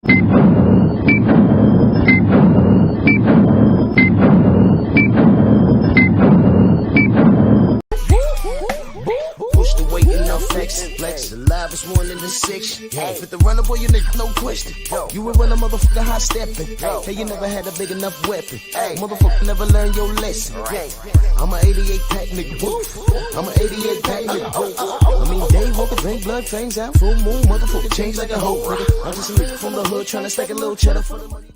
Push the weight and I'm flex alive is one in the six. Fit the runner, boy, you nigga, no question. You will run a motherfucker high stepping. Hey, you never had a big enough weapon. Motherfucker never learned your lesson. I'm a 88 pack nigga. I'm a 88 pack nigga. I mean, day walker, drink blood, fangs out, full moon, motherfucker change like a hoe, nigga. I'm just a nigga from the hood trying to stack a little cheddar for the money.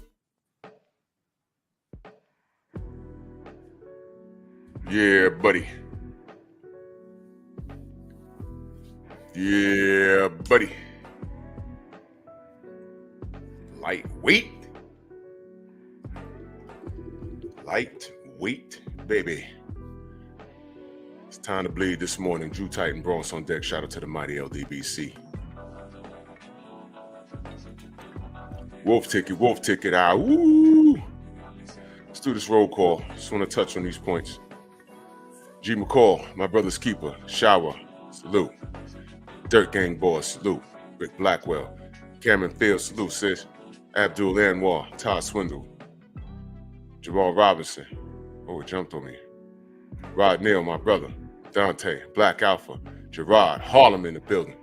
Yeah, buddy. Yeah, buddy. Lightweight. Lightweight, baby. It's time to bleed this morning. Drew Titan, Bronx on deck. Shout out to the mighty LDBC. Wolf ticket. Ah, woo. Let's do this roll call. Just want to touch on these points. G. McCall, my brother's keeper. Shower, salute. Dirt Gang Boss, salute. Rick Blackwell. Cameron Fields, salute, sis. Abdul Anwar, Todd Swindle. Jamal Robinson. Oh, it jumped on me. Rod Neal, my brother. Dante, Black Alpha. Gerard, Harlem in the building.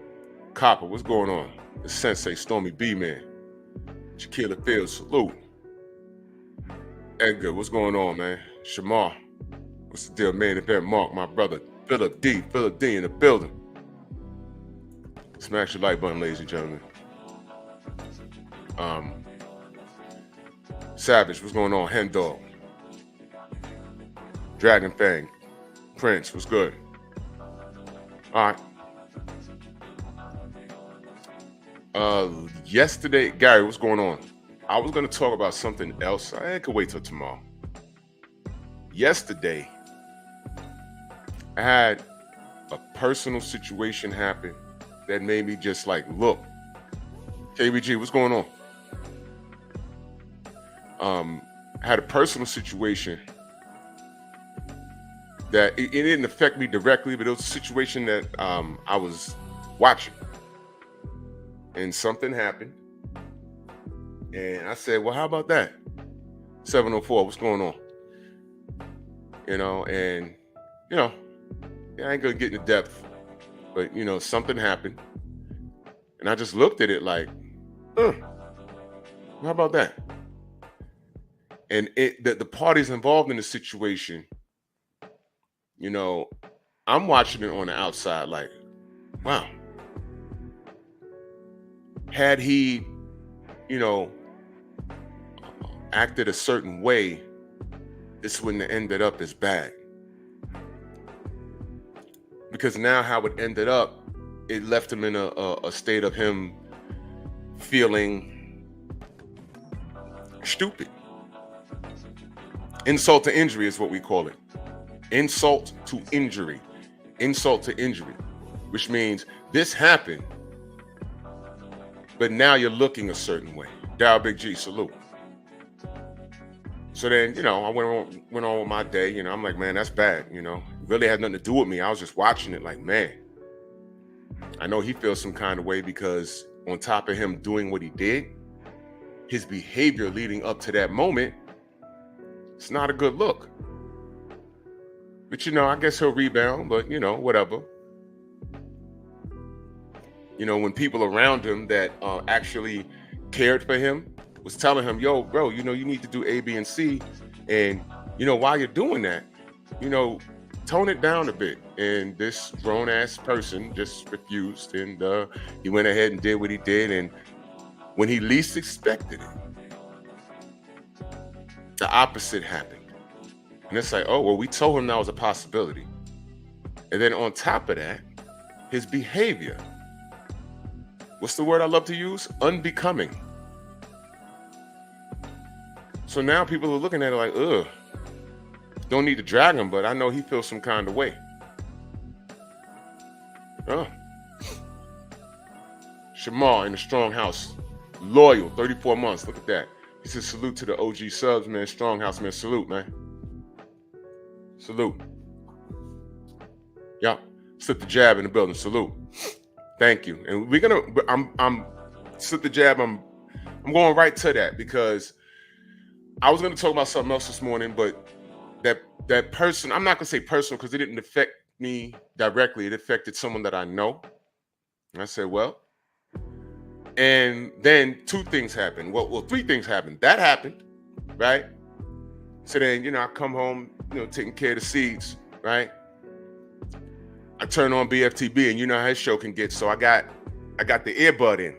Copper, what's going on? The Sensei, Stormy B-Man. Shaquilla Fields, salute. Edgar, what's going on, man? Shamar, what's the deal, man? Event Mark, my brother. Philip D in the building. Smash your like button, ladies and gentlemen. Savage, what's going on? Hen Dog. Dragon Fang. Prince, what's good? All right. Yesterday, Gary, what's going on? I was going to talk about something else. I could wait till tomorrow. Yesterday, I had a personal situation happen that made me just like, look, KBG, what's going on? I had a personal situation that it didn't affect me directly, but it was a situation that I was watching. And something happened. And I said, well, how about that? 704, what's going on? I ain't gonna get into depth, but something happened. And I just looked at it like, how about that? And the parties involved in the situation, I'm watching it on the outside like, wow. Had he, acted a certain way, this wouldn't have ended up as bad. Because now how it ended up, it left him in a state of him feeling stupid. Insult to injury is what we call it. Insult to injury. Insult to injury. Which means this happened, but now you're looking a certain way. Dow Big G, salute. So then, I went on with my day. I'm like, man, that's bad. It really had nothing to do with me. I was just watching it like, man, I know he feels some kind of way because on top of him doing what he did, his behavior leading up to that moment, it's not a good look. But, I guess he'll rebound, but, whatever. When people around him that actually cared for him was telling him, yo, bro, you need to do A, B, and C. And, while you're doing that, tone it down a bit. And this grown-ass person just refused. And he went ahead and did what he did. And when he least expected it, the opposite happened. And it's like, oh, well, we told him that was a possibility. And then on top of that, his behavior, what's the word I love to use? Unbecoming. So now people are looking at it like, ugh, don't need to drag him, but I know he feels some kind of way. Shamar in the strong house, loyal, 34 months, look at that. He says, salute to the OG subs, man, strong house, man, salute, man. Salute. Yeah, slip the jab in the building, salute. Thank you. And we're gonna, I'm slip the jab, I'm I'm going right to that because I was going to talk about something else this morning, but that person, I'm not going to say personal because it didn't affect me directly. It affected someone that I know. And I said, well, and then two things happened. Well, three things happened. That happened, right? So then, I come home, taking care of the seeds, right? I turn on BFTB, and you know how his show can get. So I got the earbud in.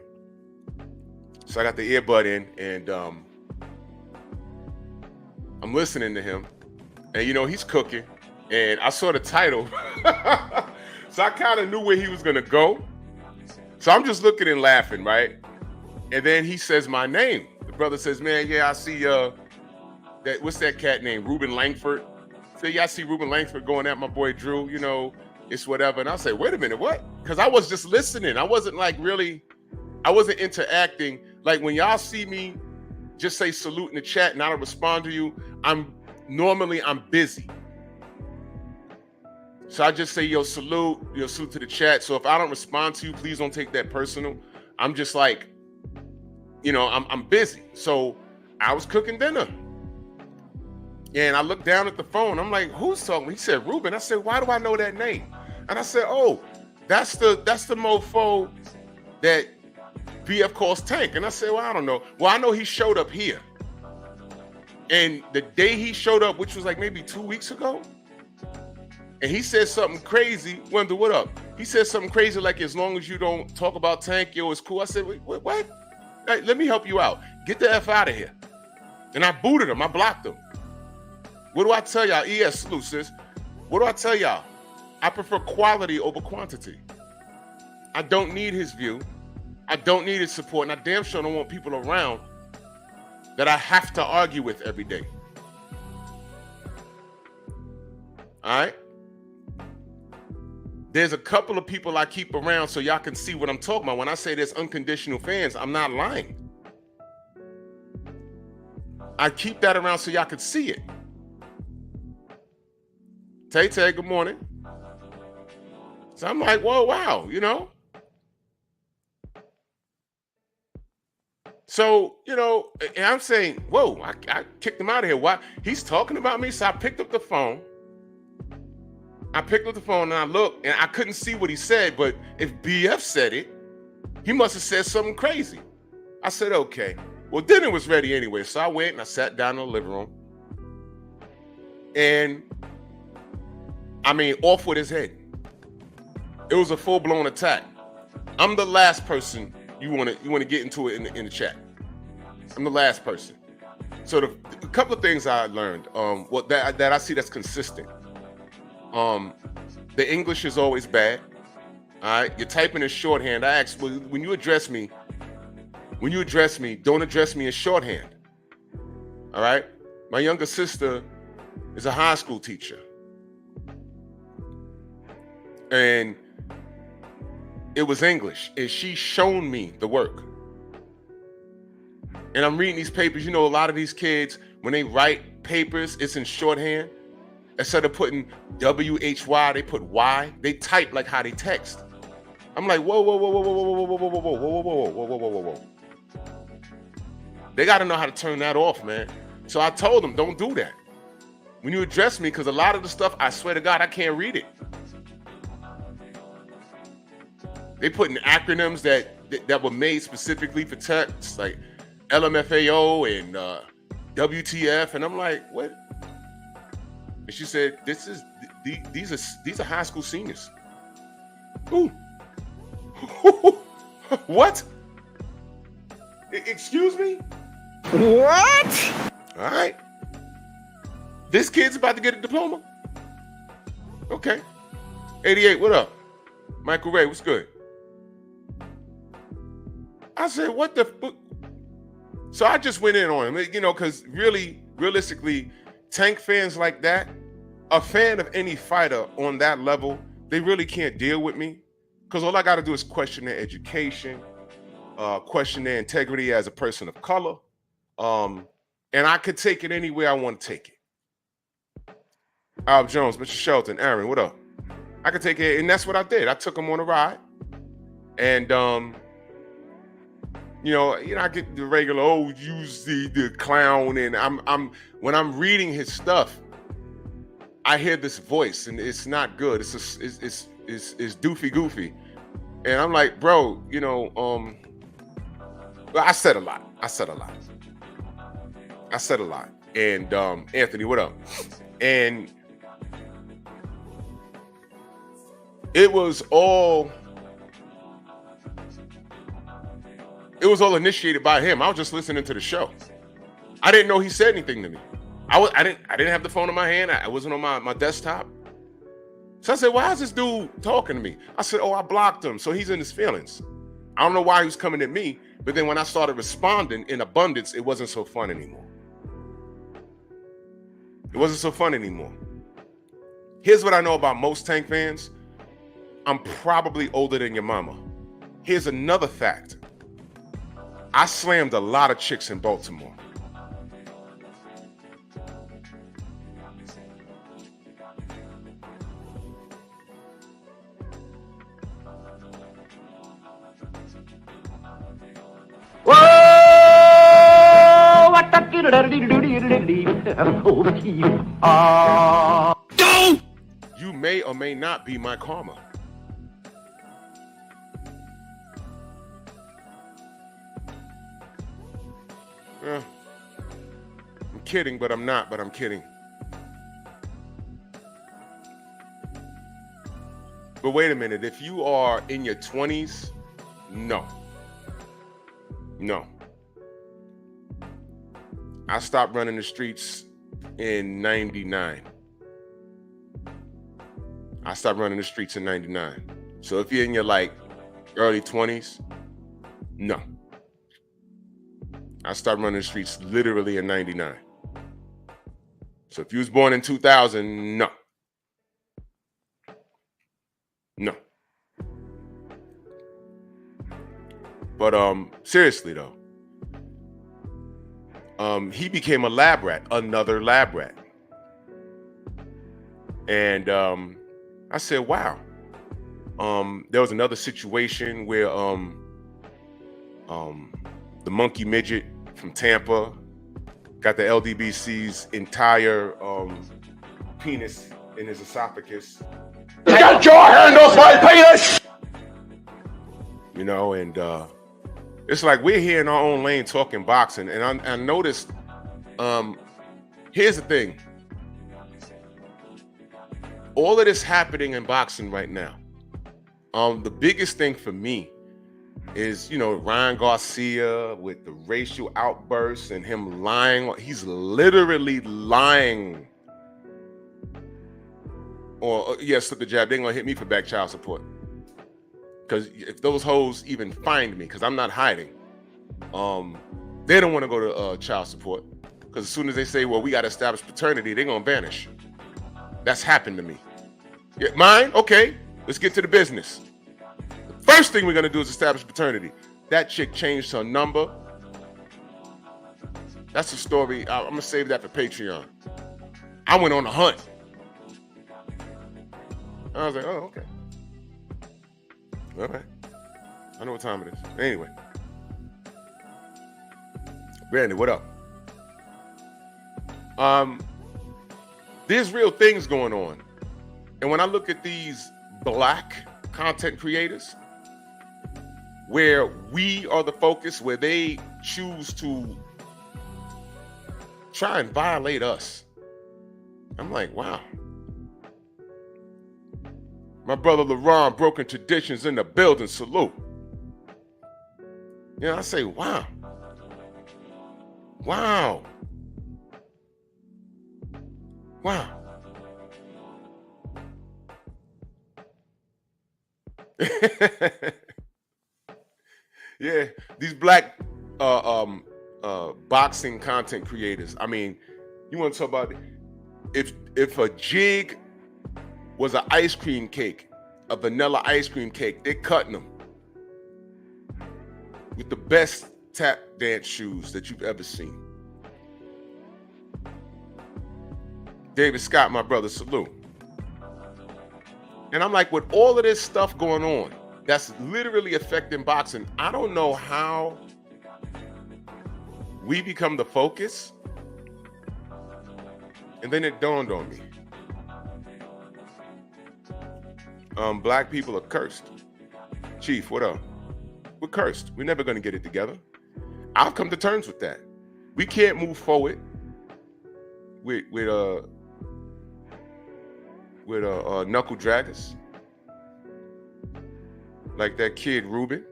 So I got the earbud in, and I'm listening to him, and he's cooking, and I saw the title, so I kind of knew where he was gonna go. So I'm just looking and laughing, right? And then he says my name. The brother says, "Man, yeah, I see what's that cat name? Ruben Langford." So yeah, I see Ruben Langford going at my boy Drew. It's whatever. And I say, wait a minute, what? Because I was just listening. I wasn't I wasn't interacting. Like when y'all see me just say salute in the chat and I don't respond to you, I'm busy. So I just say, yo, salute to the chat. So if I don't respond to you, please don't take that personal. I'm just like, I'm busy. So I was cooking dinner. And I looked down at the phone. I'm like, who's talking? He said, Ruben. I said, why do I know that name? And I said, oh, that's the mofo that BF calls Tank. And I said, well, I don't know. Well, I know he showed up here. And the day he showed up, which was like maybe 2 weeks ago, and he said something crazy. Wonder, what up? He said something crazy like, as long as you don't talk about Tank, it's cool. I said, wait, what? Hey, let me help you out. Get the F out of here. And I booted him. I blocked him. What do I tell y'all? ES salute, sis. What do I tell y'all? I prefer quality over quantity. I don't need his view. I don't need his support. And I damn sure don't want people around that I have to argue with every day. All right? There's a couple of people I keep around so y'all can see what I'm talking about. When I say there's unconditional fans, I'm not lying. I keep that around so y'all can see it. Tay, good morning. So I'm like, whoa, wow, So, and I'm saying, whoa, I kicked him out of here. Why? He's talking about me. So I picked up the phone. And I looked, and I couldn't see what he said. But if BF said it, he must have said something crazy. I said, okay. Well, dinner was ready anyway. So I went and I sat down in the living room. And off with his head. It was a full-blown attack. I'm the last person you want to get into it in the chat. I'm the last person. So a couple of things I learned, that I see that's consistent. The English is always bad. All right, you're typing in shorthand. I asked, when you address me, don't address me in shorthand. All right. My younger sister is a high school teacher. And it was English, and she shown me the work. And I'm reading these papers. A lot of these kids, when they write papers, it's in shorthand. Instead of putting WHY, they put Y. They type like how they text. I'm like, whoa, whoa, whoa, whoa, whoa, whoa, whoa, whoa, whoa, whoa, whoa, whoa, whoa, whoa, whoa, whoa. They got to know how to turn that off, man. So I told them, don't do that. When you address me, because a lot of the stuff, I swear to God, I can't read it. They put in acronyms that were made specifically for text, like LMFAO and WTF, and I'm like, what? And she said, these are high school seniors. Ooh. What? Excuse me? What? All right. This kid's about to get a diploma? Okay. 88, what up? Michael Ray, what's good? I said, what the fuck? So I just went in on him, because realistically, Tank fans like that, a fan of any fighter on that level, they really can't deal with me, because all I got to do is question their education, question their integrity as a person of color, and I could take it anywhere I want to take it. Al Jones, Mr. Shelton, Aaron, what up? I could take it, and that's what I did. I took him on a ride, and I get the regular, use the clown, and I'm when I'm reading his stuff, I hear this voice, and it's not good. It's doofy goofy, and I'm like, bro, well, I said a lot. And Anthony, what up? And it was all initiated by him. I was just listening to the show. I didn't know he said anything to me. I didn't have the phone in my hand. I wasn't on my desktop. So I said, why is this dude talking to me? I said, I blocked him. So he's in his feelings. I don't know why he was coming at me, but then when I started responding in abundance, it wasn't so fun anymore. Here's what I know about most Tank fans. I'm probably older than your mama. Here's another fact. I slammed a lot of chicks in Baltimore. You may or may not be my karma. I'm kidding, but I'm not, but I'm kidding. But wait a minute, if you are in your 20s, no. I stopped running the streets in 99. So if you're in your early 20s, no. I stopped running the streets literally in 99. So if you was born in 2000, no. But seriously though, he became a lab rat, another lab rat. And I said, wow. There was another situation where the monkey midget from Tampa got the LDBC's entire penis in his esophagus. Get your hand off my penis! And it's like we're here in our own lane talking boxing. And I noticed, here's the thing. All of this happening in boxing right now. The biggest thing for me is, Ryan Garcia with the racial outbursts and him lying. He's literally lying. Slip the jab. They're going to hit me for back child support. Because if those hoes even find me, because I'm not hiding, they don't want to go to child support. Because as soon as they say, well, we got to establish paternity, they're going to vanish. That's happened to me. Yeah, mine? Okay, let's get to the business. The first thing we're going to do is establish paternity. That chick changed her number. That's a story. I'm going to save that for Patreon. I went on a hunt. I was like, oh, okay. All right. I know what time it is. Anyway. Randy, what up? There's real things going on. And when I look at these black content creators, where we are the focus, where they choose to try and violate us, I'm like, wow. My brother LaRon, Broken Traditions in the building, salute. I say, wow. Wow. Yeah, these black boxing content creators. I mean, you want to talk about if a jig was an ice cream cake, a vanilla ice cream cake, they're cutting them with the best tap dance shoes that you've ever seen. David Scott, my brother, salute. And I'm like, with all of this stuff going on, that's literally affecting boxing, I don't know how we become the focus. And then it dawned on me. Black people are cursed. Chief, what up? We're cursed. We're never going to get it together. I've come to terms with that. We can't move forward with knuckle draggers like that kid Ruben.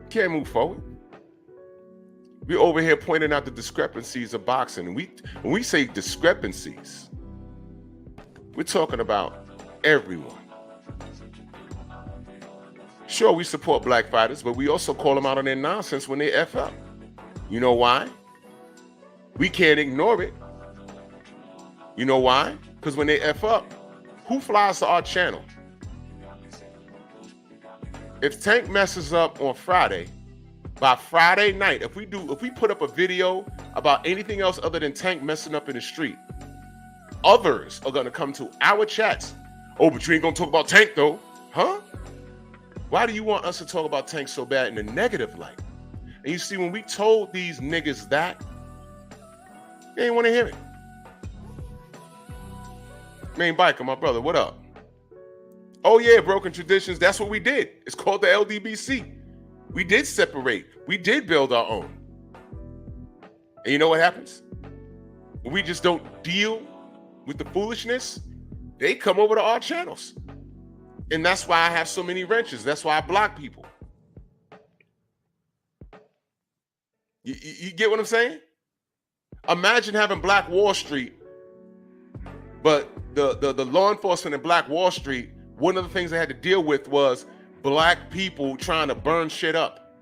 Can't move forward. We over here pointing out the discrepancies of boxing. And when we say discrepancies, we're talking about everyone. Sure, we support black fighters, but we also call them out on their nonsense when they F up. You know why? We can't ignore it. You know why? Because when they F up, who flies to our channel? If Tank messes up on Friday, by Friday night, if we put up a video about anything else other than Tank messing up in the street, others are gonna come to our chats. Oh, but you ain't gonna talk about Tank though, huh? Why do you want us to talk about Tank so bad in a negative light? And you see, when we told these niggas that, they ain't want to hear it. Main Biker, my brother, what up? Oh yeah, Broken Traditions, that's what we did. It's called the LDBC. We did separate. We did build our own. And you know what happens? When we just don't deal with the foolishness, they come over to our channels. And that's why I have so many wrenches. That's why I block people. You get what I'm saying? Imagine having Black Wall Street, but the law enforcement in Black Wall Street, one of the things they had to deal with was black people trying to burn shit up.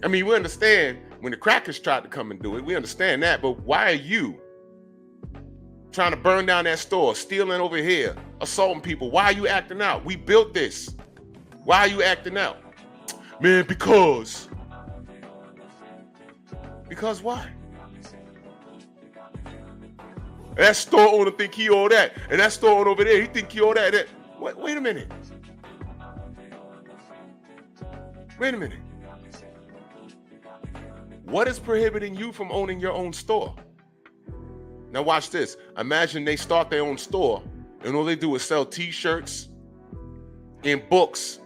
I mean, we understand when the crackers tried to come and do it, we understand that, but why are you trying to burn down that store, stealing over here, assaulting people? Why are you acting out? We built this. Why are you acting out? Man, because why? That store owner think he owe that, and that store owner over there, he think he owe that. Wait a minute. Wait a minute. What is prohibiting you from owning your own store? Now watch this. Imagine they start their own store and all they do is sell t-shirts and books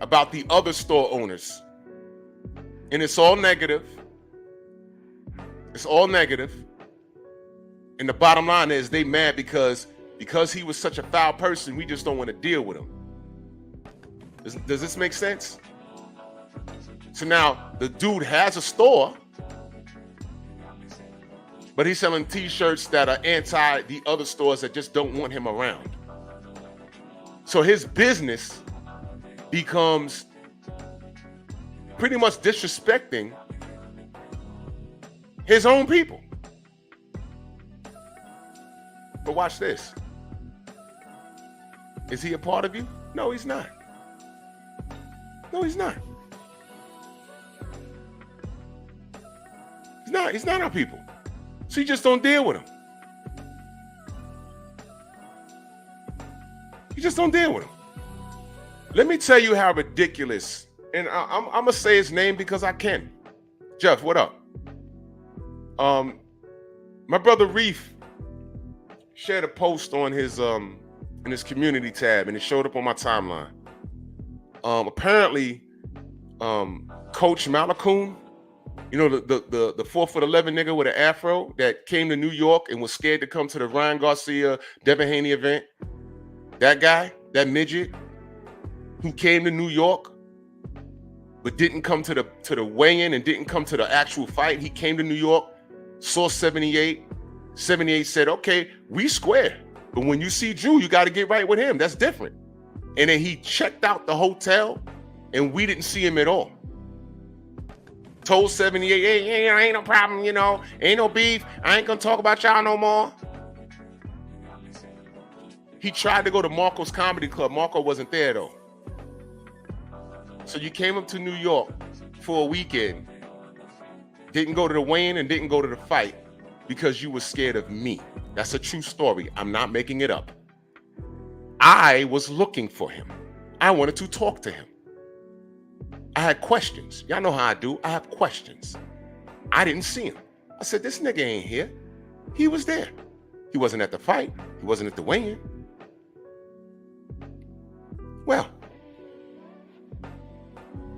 about the other store owners. And it's all negative. It's all negative. And the bottom line is they mad because he was such a foul person, we just don't want to deal with him. Does this make sense? So now the dude has a store, but he's selling t-shirts that are anti the other stores that just don't want him around. So his business becomes pretty much disrespecting his own people. But watch this. Is he a part of you? No, he's not. No, he's not. He's not our people. So you just don't deal with him. You just don't deal with him. Let me tell you how ridiculous, and I'm gonna say his name because I can. Jeff, what up? My brother Reef shared a post on his in his community tab, and it showed up on my timeline. Apparently, Coach Malakun, you know, the 4'11" nigga with an afro that came to New York and was scared to come to the Ryan Garcia, Devin Haney event. That guy, that midget who came to New York but didn't come to the weigh-in and didn't come to the actual fight. He came to New York, saw 78. 78 said, okay, we square. But when you see Drew, you got to get right with him. That's different. And then he checked out the hotel and we didn't see him at all. Told 78, hey, ain't no problem, you know, ain't no beef. I ain't gonna talk about y'all no more. He tried to go to Marco's Comedy Club. Marco wasn't there though. So you came up to New York for a weekend, didn't go to the weigh-in and didn't go to the fight because you were scared of me. That's a true story. I'm not making it up. I was looking for him. I wanted to talk to him. I had questions. Y'all know how I do. I have questions. I didn't see him. I said, this nigga ain't here. He was there. He wasn't at the fight. He wasn't at the weigh-in. Well,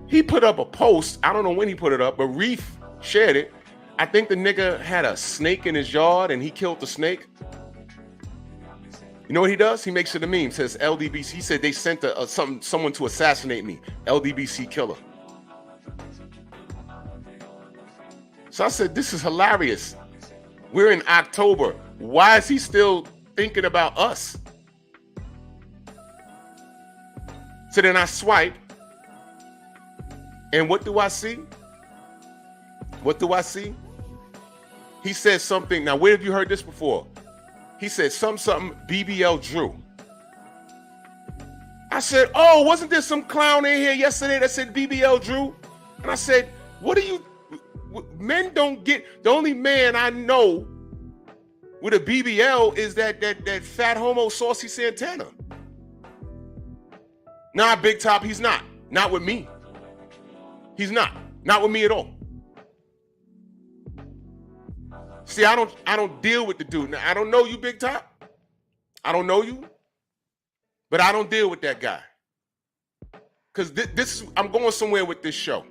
he put up a post. I don't know when he put it up, but Reef shared it. I think the nigga had a snake in his yard and he killed the snake. You know what he does? He makes it a meme. Says LDBC. He said they sent someone to assassinate me. LDBC killer. So I said, this is hilarious. We're in October. Why is he still thinking about us? So then I swipe. And what do I see? What do I see? He said something. Now, where have you heard this before? He said something, BBL Drew. I said, oh, wasn't there some clown in here yesterday that said BBL Drew? And I said, what are you, men don't get, the only man I know with a BBL is that fat homo Saucy Santana. Nah, Big Top, he's not. Not with me. He's not. Not with me at all. See, I don't deal with the dude. Now, I don't know you, Big Top. I don't know you. But I don't deal with that guy. Because I'm going somewhere with this show.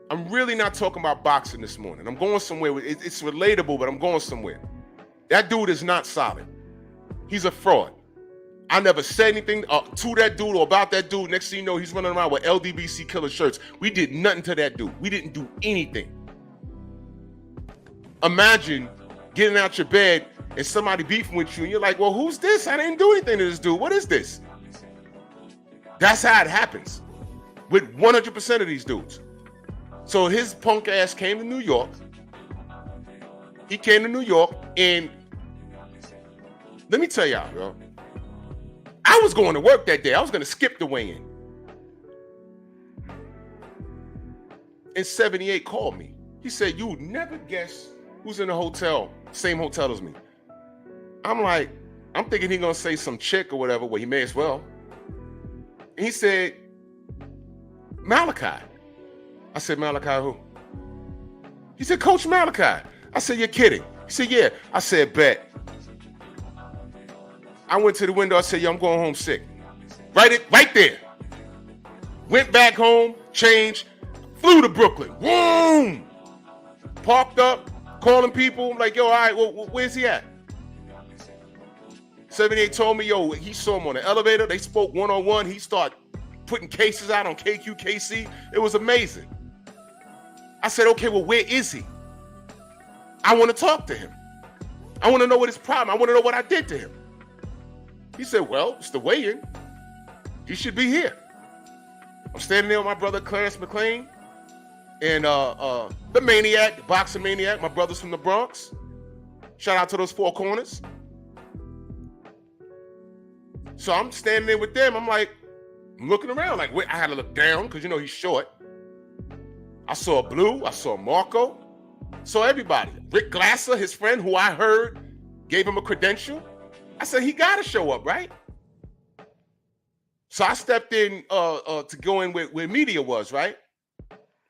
I'm really not talking about boxing this morning. I'm going somewhere with it's relatable, but I'm going somewhere. That dude is not solid. He's a fraud. I never said anything to that dude or about that dude. Next thing you know, he's running around with LDBC killer shirts. We did nothing to that dude. We didn't do anything. Imagine getting out your bed and somebody beefing with you and you're like, well, who's this? I didn't do anything to this dude. What is this? That's how it happens with 100% of these dudes. So his punk ass came to New York. He came to New York and let me tell y'all, bro. I was going to work that day. I was going to skip the weigh-in. And 78 called me. He said, you would never guess who's in the hotel, same hotel as me. I'm thinking he's going to say some chick or whatever. Well, he may as well. And he said, Malachi. I said, Malachi who? He said, Coach Malachi. I said, you're kidding. He said, yeah. I said, bet. I went to the window. I said, yo, I'm going home sick. Right there. Went back home, changed, flew to Brooklyn. Boom! Parked up, calling people. I'm like, yo, all right, well, where's he at? 78 told me, yo, he saw him on the elevator. They spoke one-on-one. He started putting cases out on KQKC. It was amazing. I said, okay, well, where is he? I want to talk to him. I want to know what his problem. I want to know what I did to him. He said, well, it's the weigh-in. He should be here. I'm standing there with my brother, Clarence McLean, and the Maniac, the boxing maniac, my brothers from the Bronx. Shout out to those four corners. So I'm standing there with them. I'm looking around. I had to look down because, he's short. I saw Blue. I saw Marco. Saw everybody. Rick Glasser, his friend, who I heard gave him a credential. I said, he got to show up, right? So I stepped in to go in where media was, right?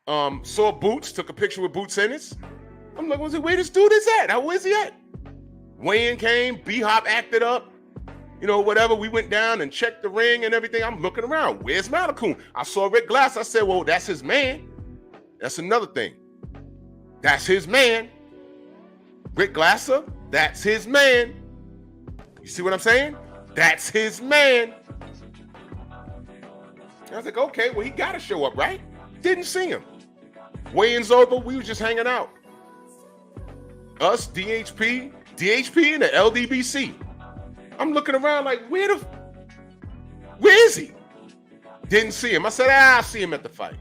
Saw Boots, took a picture with Boots Ennis. I'm like, where this dude is at? Where's he at? Wayne came, B-Hop acted up. Whatever. We went down and checked the ring and everything. I'm looking around. Where's Malakun? I saw Rick Glass. I said, well, that's his man. That's another thing. That's his man. Rick Glasser, that's his man. You see what I'm saying? That's his man. I was like, okay, well, he got to show up, right? Didn't see him. Weigh-ins over. We were just hanging out. Us, DHP, and the LDBC. I'm looking around like, where is he? Didn't see him. I said, I'll see him at the fight.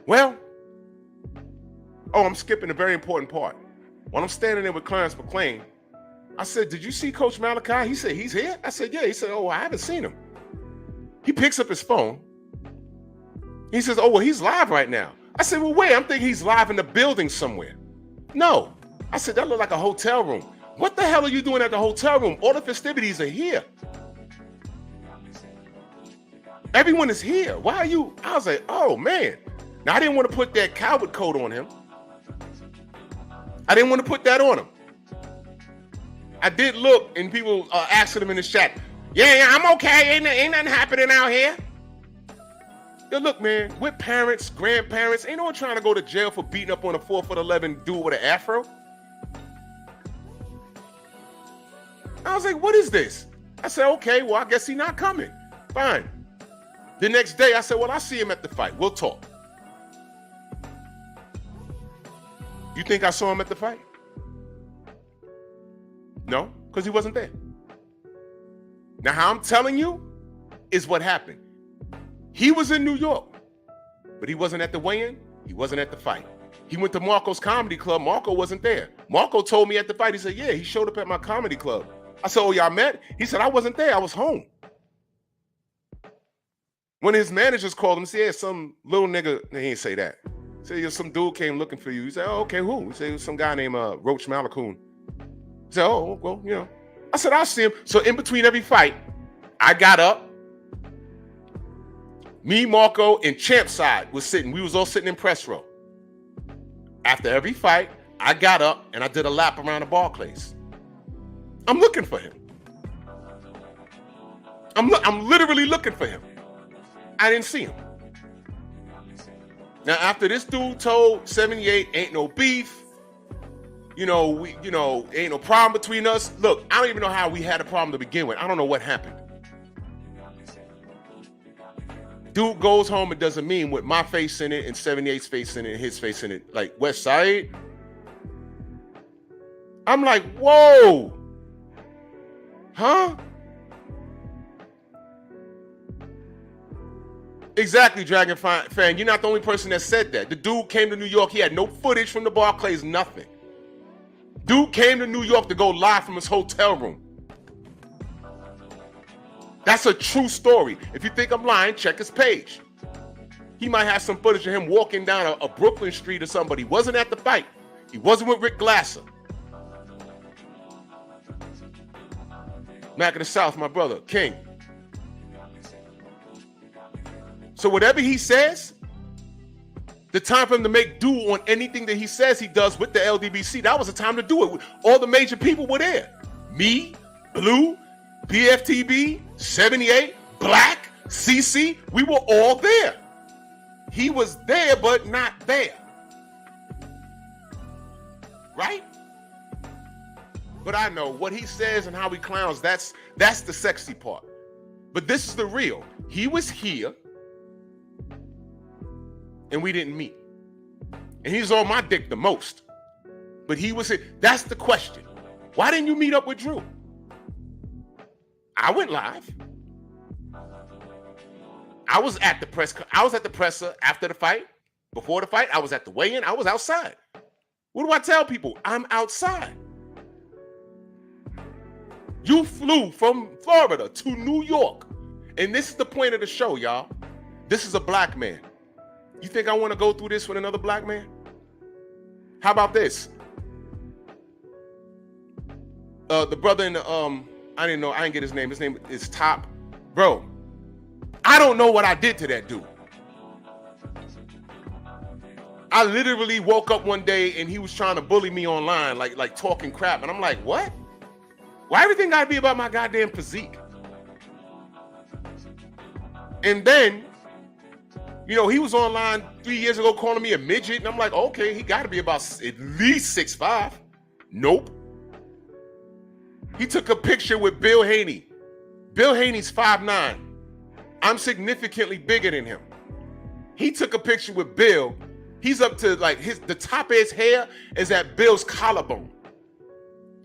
Well, I'm skipping a very important part. When I'm standing there with Clarence McLean, I said, did you see Coach Malachi? He said, he's here? I said, yeah. He said, I haven't seen him. He picks up his phone. He says, well, he's live right now. I said, well, wait, I'm thinking he's live in the building somewhere. No. I said, that looked like a hotel room. What the hell are you doing at the hotel room? All the festivities are here. Everyone is here. Why are you? I was like, oh man. Now I didn't want to put that coward coat on him. I didn't want to put that on him. I did look, and people asking him in the chat, yeah, I'm okay. Ain't nothing happening out here. Yo, look, man, we're parents, grandparents. Ain't no one trying to go to jail for beating up on a 4'11" dude with an afro. I was like, what is this? I said, okay, well, I guess he's not coming. Fine. The next day, I said, well, I'll see him at the fight. We'll talk. You think I saw him at the fight? No, because he wasn't there. Now, how I'm telling you is what happened. He was in New York, but he wasn't at the weigh-in. He wasn't at the fight. He went to Marco's comedy club. Marco wasn't there. Marco told me at the fight, he said, yeah, he showed up at my comedy club. I said, oh, y'all met? He said, I wasn't there. I was home. When his managers called him, he said, yeah, some little nigga, he didn't say that. He said, yeah, some dude came looking for you. He said, oh, okay, who? He said, it was some guy named Roach Malakoon. He said, oh, well, you know. I said, I'll see him. So in between every fight, I got up. Me, Marco, and Champ side was sitting. We was all sitting in press row. After every fight, I got up and I did a lap around the Barclays. I'm looking for him. I'm literally looking for him. I didn't see him. Now, after this dude told 78 ain't no beef, ain't no problem between us. Look, I don't even know how we had a problem to begin with. I don't know what happened. Dude goes home and does a meme with my face in it and 78's face in it and his face in it, like West Side. I'm like, whoa. Huh? Exactly, Dragon fan. You're not the only person that said that. The dude came to New York. He had no footage from the Barclays, nothing. Dude came to New York to go live from his hotel room. That's a true story. If you think I'm lying, check his page. He might have some footage of him walking down a Brooklyn street or something, but he wasn't at the fight. He wasn't with Rick Glasser. Mac of the South, my brother, King. So whatever he says, the time for him to make do on anything that he says he does with the LDBC, that was the time to do it. All the major people were there. Me, Blue, PFTB, 78, Black, CC, we were all there. He was there, but not there. Right? But I know what he says and how he clowns, that's the sexy part. But this is the real. He was here, and we didn't meet. And he's on my dick the most. But he was here. That's the question. Why didn't you meet up with Drew? I went live. I was at the presser after the fight. Before the fight, I was at the weigh-in. I was outside. What do I tell people? I'm outside. You flew from Florida to New York. And this is the point of the show, y'all. This is a black man. You think I want to go through this with another black man? How about this? The brother in the I didn't get his name. His name is Top. Bro, I don't know what I did to that dude. I literally woke up one day and he was trying to bully me online, like talking crap. And I'm like, what? Why everything gotta be about my goddamn physique? And then, he was online 3 years ago calling me a midget. And I'm like, okay, he gotta be about at least 6'5". Nope. He took a picture with Bill Haney. Bill Haney's 5'9". I'm significantly bigger than him. He took a picture with Bill. He's up to the top of his hair is at Bill's collarbone.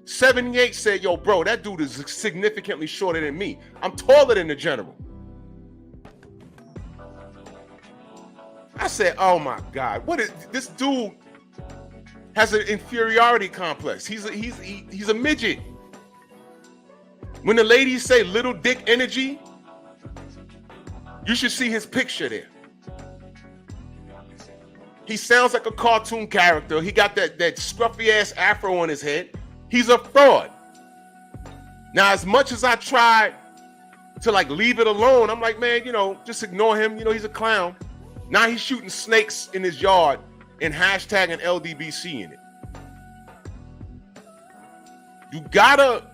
78 said, yo, bro, that dude is significantly shorter than me. I'm taller than the general. I said, oh my God, what is this dude has an inferiority complex. He's a midget. When the ladies say little dick energy, you should see his picture there. He sounds like a cartoon character. He got that scruffy ass afro on his head. He's a fraud. Now, as much as I tried to like leave it alone. I'm like, man, you know, just ignore him. You know, he's a clown. Now he's shooting snakes in his yard and hashtagging LDBC in it. You gotta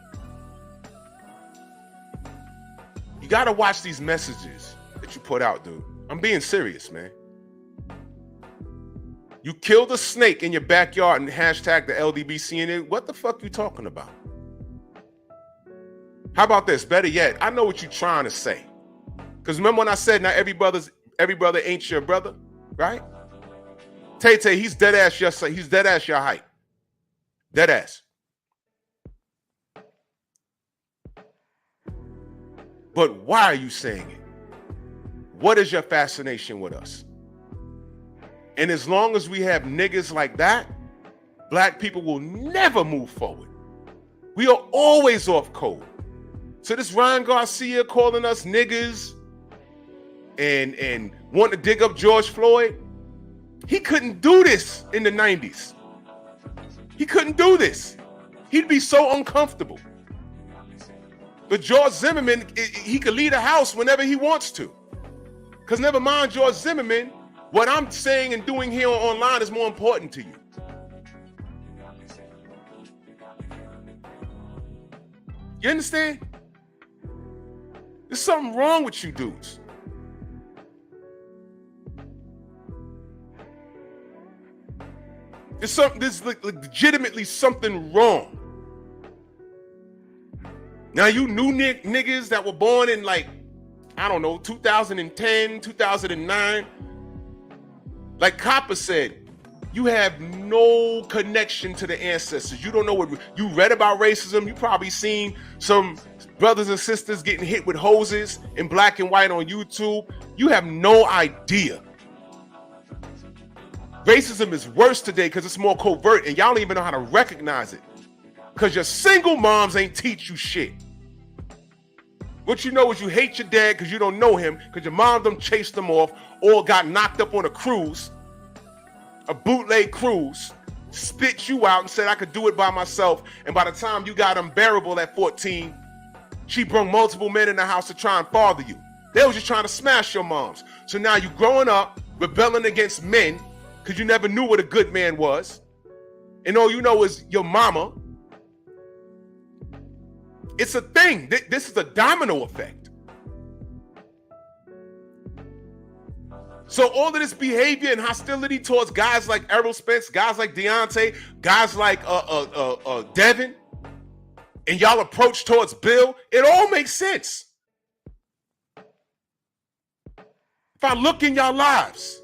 watch these messages that you put out, dude. I'm being serious, man. You killed a snake in your backyard and hashtag the LDBC in it. What the fuck you talking about? How about this? Better yet, I know what you're trying to say. Because remember when I said not every brother ain't your brother, right? Tay, he's dead ass your height. Dead ass. But why are you saying it? What is your fascination with us? And as long as we have niggas like that, black people will never move forward. We are always off code. So this Ryan Garcia calling us niggas and wanting to dig up George Floyd, he couldn't do this in the 90s. He couldn't do this. He'd be so uncomfortable. But George Zimmerman, he could leave the house whenever he wants to. Because never mind George Zimmerman, what I'm saying and doing here online is more important to you. You understand? There's something wrong with you dudes. There's legitimately something wrong. Now you new niggas that were born in like, I don't know, 2010, 2009. Like Copper said, you have no connection to the ancestors. You don't know what, you read about racism. You probably seen some brothers and sisters getting hit with hoses in black and white on YouTube. You have no idea. Racism is worse today because it's more covert and y'all don't even know how to recognize it. Because your single moms ain't teach you shit. What you know is you hate your dad because you don't know him, because your mom done chased him off or got knocked up on a cruise, a bootleg cruise, spit you out and said I could do it by myself. And by the time you got unbearable at 14, she brought multiple men in the house to try and father you. They was just trying to smash your moms. So now you growing up, rebelling against men because you never knew what a good man was. And all you know is your mama. It's a thing. This is a domino effect. So all of this behavior and hostility towards guys like Errol Spence, guys like Deontay, guys like Devin, and y'all approach towards Bill, it all makes sense. If I look in y'all lives,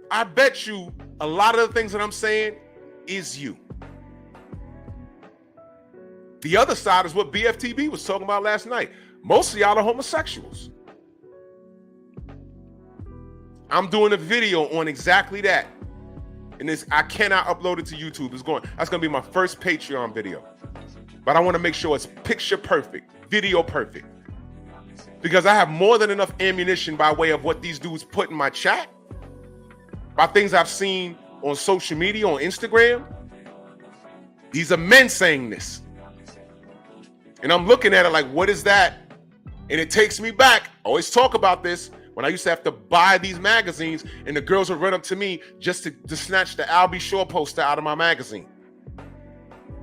I bet you a lot of the things that I'm saying is you. The other side is what BFTB was talking about last night. Most of y'all are homosexuals. I'm doing a video on exactly that. And I cannot upload it to YouTube. That's gonna be my first Patreon video. But I want to make sure it's picture perfect, video perfect. Because I have more than enough ammunition by way of what these dudes put in my chat, by things I've seen on social media, on Instagram. These are men saying this. And I'm looking at it like, what is that? And it takes me back. I always talk about this when I used to have to buy these magazines and the girls would run up to me just to snatch the Albie Shaw poster out of my magazine.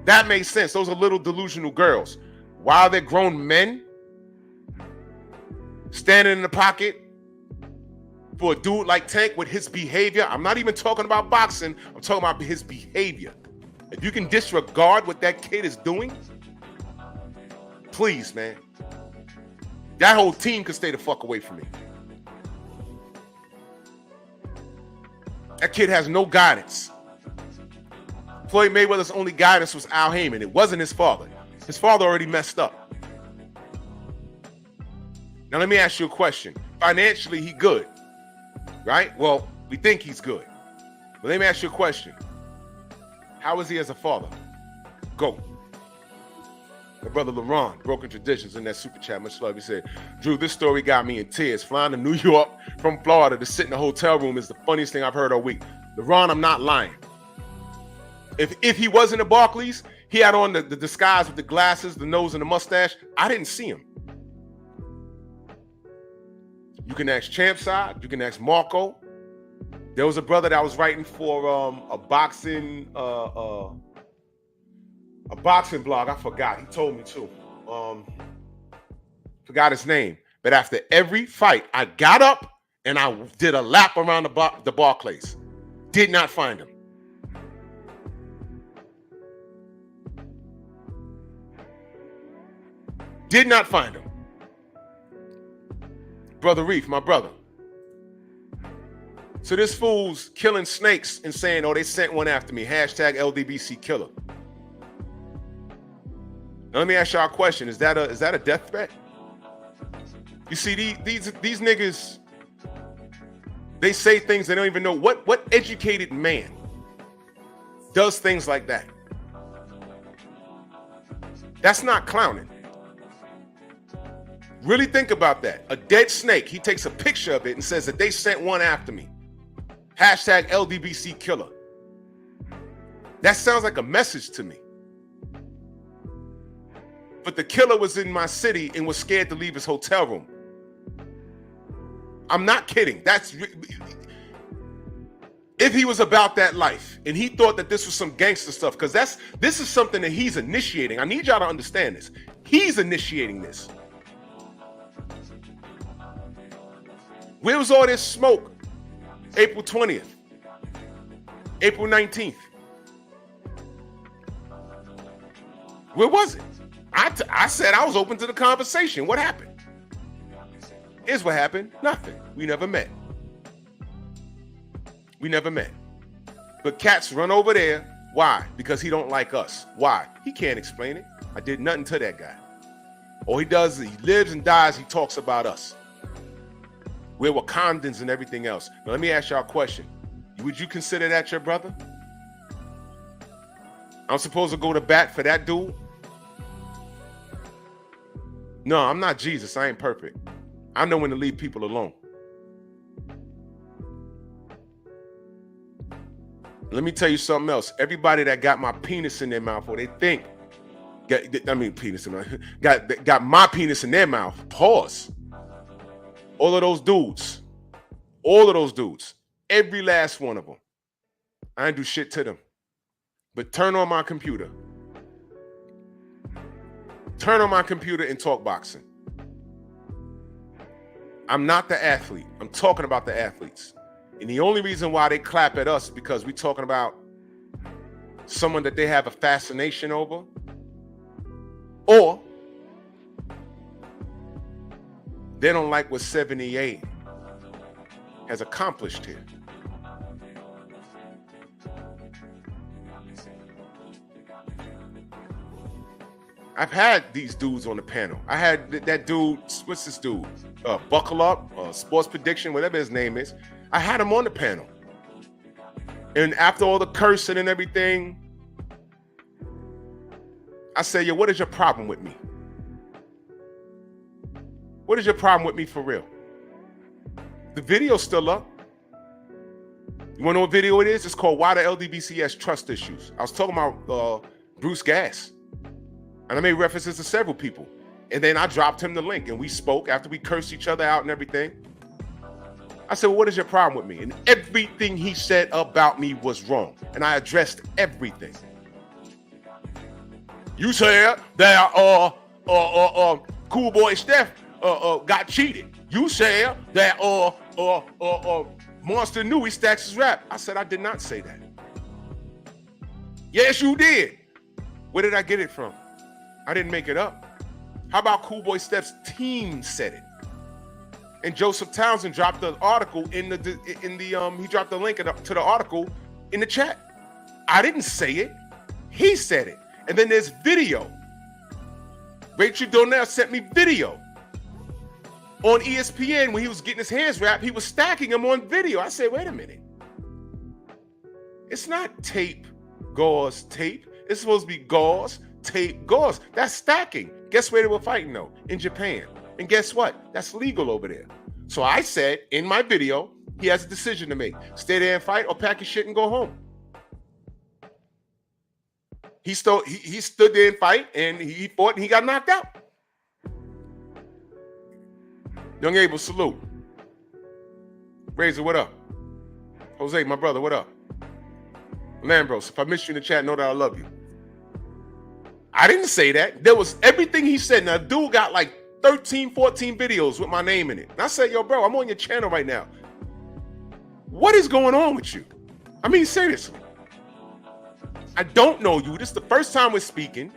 That made sense. Those are little delusional girls. While they're grown men standing in the pocket for a dude like Tank with his behavior. I'm not even talking about boxing. I'm talking about his behavior. If you can disregard what that kid is doing, please, man. That whole team could stay the fuck away from me. That kid has no guidance. Floyd Mayweather's only guidance was Al Heyman. It wasn't his father. His father already messed up. Now let me ask you a question. Financially, he good, right? Well, we think he's good. But let me ask you a question. How is he as a father? Go. My brother LaRon, Broken Traditions, in that super chat, much love. He said, Drew, this story got me in tears. Flying to New York from Florida to sit in a hotel room is the funniest thing I've heard all week. LaRon, I'm not lying. If he wasn't at Barclays, He had on the disguise with the glasses, the nose, and the mustache. I didn't see him. You can ask Champside. You can ask Marco. There was a brother that was writing for a boxing blog. I forgot. He told me too. Forgot his name. But after every fight, I got up and I did a lap around the Barclays. Did not find him. Did not find him. Brother Reef, my brother. So this fool's killing snakes and saying, oh, they sent one after me. Hashtag LDBC killer. Now let me ask y'all a question. Is that a death threat? You see, these niggas, they say things they don't even know. What educated man does things like that? That's not clowning. Really think about that. A dead snake, he takes a picture of it and says that they sent one after me. Hashtag LDBC killer. That sounds like a message to me. But the killer was in my city and was scared to leave his hotel room. I'm not kidding. If he was about that life and he thought that this was some gangster stuff, because this is something that he's initiating. I need y'all to understand this. He's initiating this. Where was all this smoke? April 20th, April 19th. Where was it? I said I was open to the conversation. What happened? Here's what happened. Nothing. We never met. We never met. But cats run over there. Why? Because he don't like us. Why? He can't explain it. I did nothing to that guy. All he does is he lives and dies. He talks about us. We're Wakandans and everything else. Now, let me ask y'all a question. Would you consider that your brother? I'm supposed to go to bat for that dude? No, I'm not Jesus. I ain't perfect. I know when to leave people alone. Let me tell you something else. Everybody that got my penis in their mouth, or they think, got my penis in their mouth, pause. All of those dudes, every last one of them. I ain't do shit to them. But turn on my computer. Turn on my computer and talk boxing. I'm not the athlete. I'm talking about the athletes. And the only reason why they clap at us is because we're talking about someone that they have a fascination over, or they don't like what 78 has accomplished here. I've had these dudes on the panel. I had that dude, what's this dude? Buckle Up, Sports Prediction, whatever his name is. I had him on the panel. And after all the cursing and everything, I said, yo, what is your problem with me? What is your problem with me for real? The video's still up. You want to know what video it is? It's called Why the LDBC Has Trust Issues. I was talking about Bruce Gass. And I made references to several people. And then I dropped him the link and we spoke after we cursed each other out and everything. I said, well, what is your problem with me? And everything he said about me was wrong. And I addressed everything. You said that Cool Boy Steph got cheated. You said that Monster knew he stacks his rap. I said, I did not say that. Yes, you did. Where did I get it from? I didn't make it up. How about Cool Boy Steph's team said it? And Joseph Townsend dropped the article he dropped the link to the article in the chat. I didn't say it. He said it. And then there's video. Rachel Donnell sent me video. On ESPN, when he was getting his hands wrapped, he was stacking them on video. I said, wait a minute. It's not tape, gauze, tape. It's supposed to be gauze, tape, gauze. That's stacking. Guess where they were fighting though? In Japan. And guess what? That's legal over there. So I said in my video, he has a decision to make. Stay there and fight or pack your shit and go home. He stood there and fight, and he fought, and he got knocked out. Young Abel, salute. Razor, what up? Jose, my brother, what up? Lambros, if I missed you in the chat, know that I love you. I didn't say that. There was everything he said. Now, dude got like 13, 14 videos with my name in it. And I said, yo, bro, I'm on your channel right now. What is going on with you? I mean, seriously. I don't know you. This is the first time we're speaking.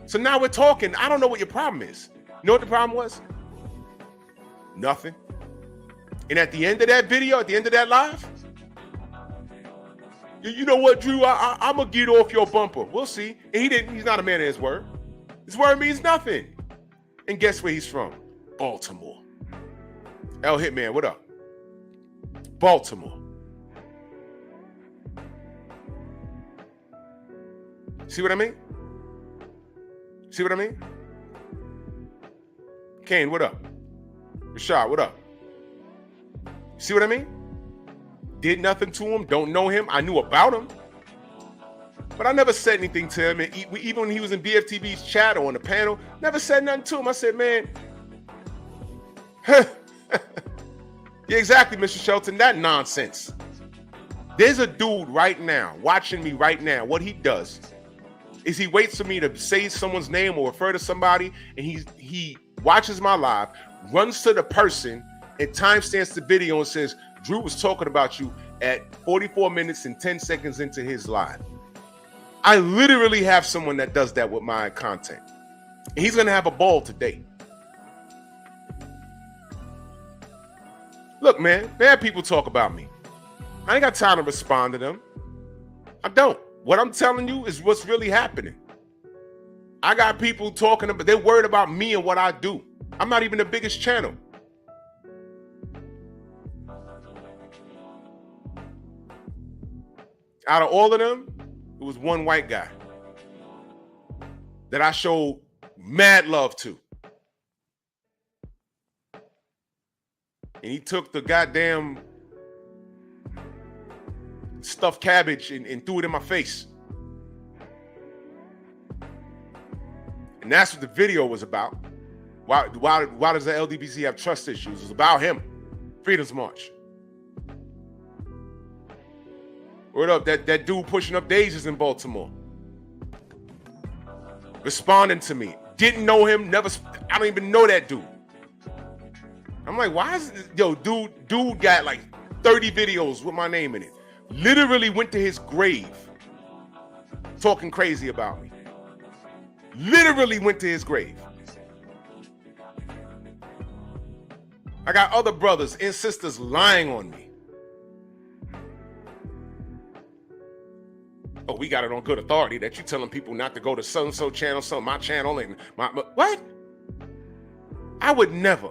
So now we're talking. I don't know what your problem is. You know what the problem was? Nothing. And at the end of that video, at the end of that live, you know what, Drew? I'm going to get off your bumper. We'll see. And he didn't. He's not a man of his word. His word means nothing. And guess where he's from? Baltimore. El Hitman, what up? Baltimore. See what I mean? See what I mean? Kane, what up? Rashad, what up? See what I mean? Did nothing to him, don't know him. I knew about him. But I never said anything to him. And even when he was in BFTV's chat or on the panel, never said nothing to him. I said, man, yeah, exactly, Mr. Shelton, that nonsense. There's a dude right now, watching me right now. What he does is he waits for me to say someone's name or refer to somebody, and he watches my live, runs to the person, and timestamps the video and says, Drew was talking about you at 44 minutes and 10 seconds into his live. I literally have someone that does that with my content. And he's going to have a ball today. Look, man, bad people talk about me. I ain't got time to respond to them. I don't. What I'm telling you is what's really happening. I got people talking about, they're worried about me and what I do. I'm not even the biggest channel. Out of all of them, it was one white guy that I showed mad love to. And he took the goddamn stuffed cabbage and threw it in my face. And that's what the video was about. Why does the LDBC have trust issues? It was about him. Freedom's March. Word up, that dude pushing up daisies in Baltimore. Responding to me. Didn't know him, I don't even know that dude. I'm like, why is this? Yo, dude got like 30 videos with my name in it. Literally went to his grave talking crazy about me. Literally went to his grave. I got other brothers and sisters lying on me. Oh, we got it on good authority that you telling people not to go to so-and-so channel, my channel, and my what? I would never.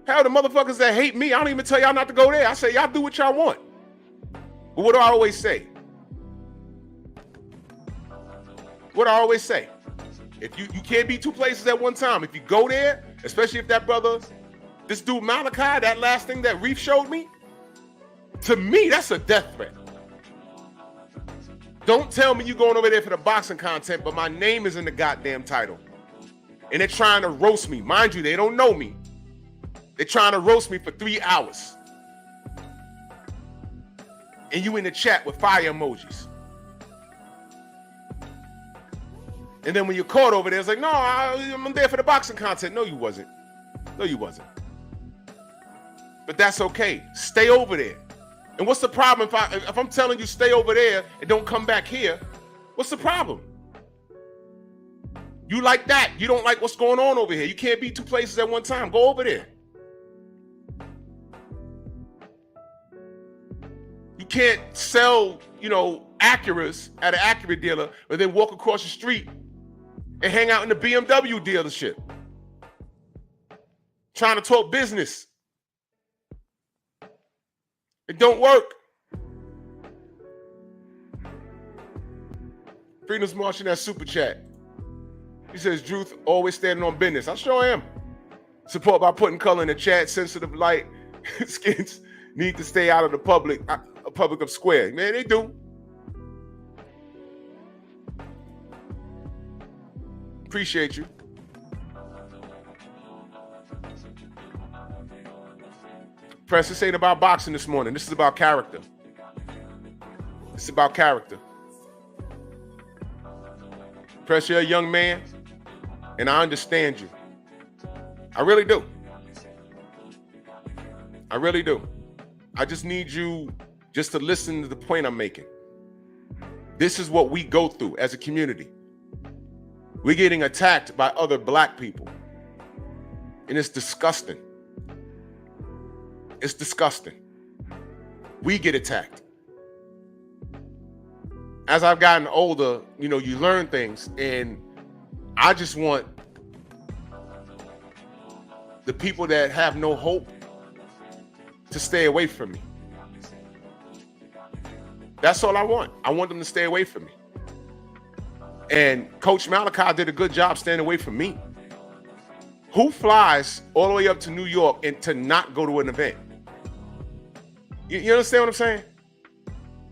Hell, the motherfuckers that hate me, I don't even tell y'all not to go there. I say, y'all do what y'all want. But what do I always say? What do I always say? If you can't be two places at one time. If you go there, especially if that brother, this dude Malachi, that last thing that Reef showed me, to me, that's a death threat. Don't tell me you're going over there for the boxing content, but my name is in the goddamn title. And they're trying to roast me. Mind you, they don't know me. They're trying to roast me for 3 hours. And you in the chat with fire emojis. And then when you're caught over there, it's like, no, I'm there for the boxing content. No, you wasn't. No, you wasn't. But that's okay. Stay over there. And what's the problem if I'm telling you stay over there and don't come back here? What's the problem? You like that. You don't like what's going on over here. You can't be two places at one time. Go over there. You can't sell, Acuras at an Acura dealer, but then walk across the street and hang out in the BMW dealership. Trying to talk business. It don't work. Freedom's March in that super chat. He says, Drew always standing on business. I sure am. Support by putting color in the chat. Sensitive light skins need to stay out of the public of square. Man, they do. Appreciate you. Press, this ain't about boxing this morning. This is about character. It's about character. Press, you're a young man, and I understand you. I really do. I really do. I just need you just to listen to the point I'm making. This is what we go through as a community. We're getting attacked by other black people. And it's disgusting. It's disgusting. We get attacked. As I've gotten older, you know, you learn things, and I just want the people that have no hope to stay away from me. That's all I want. I want them to stay away from me. And Coach Malachi did a good job staying away from me. Who flies all the way up to New York and to not go to an event? You understand what I'm saying?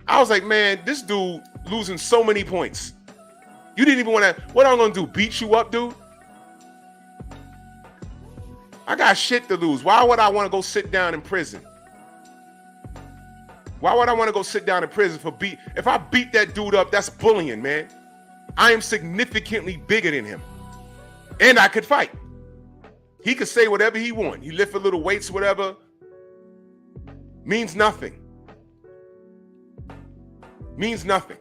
I was like, man, this dude losing so many points. You didn't even want to, what I'm going to do, beat you up, dude? I got shit to lose. Why would I want to go sit down in prison? Why would I want to go sit down in prison for if I beat that dude up, that's bullying, man. I am significantly bigger than him. And I could fight. He could say whatever he wants. He lift a little weights, whatever. Means nothing. Means nothing.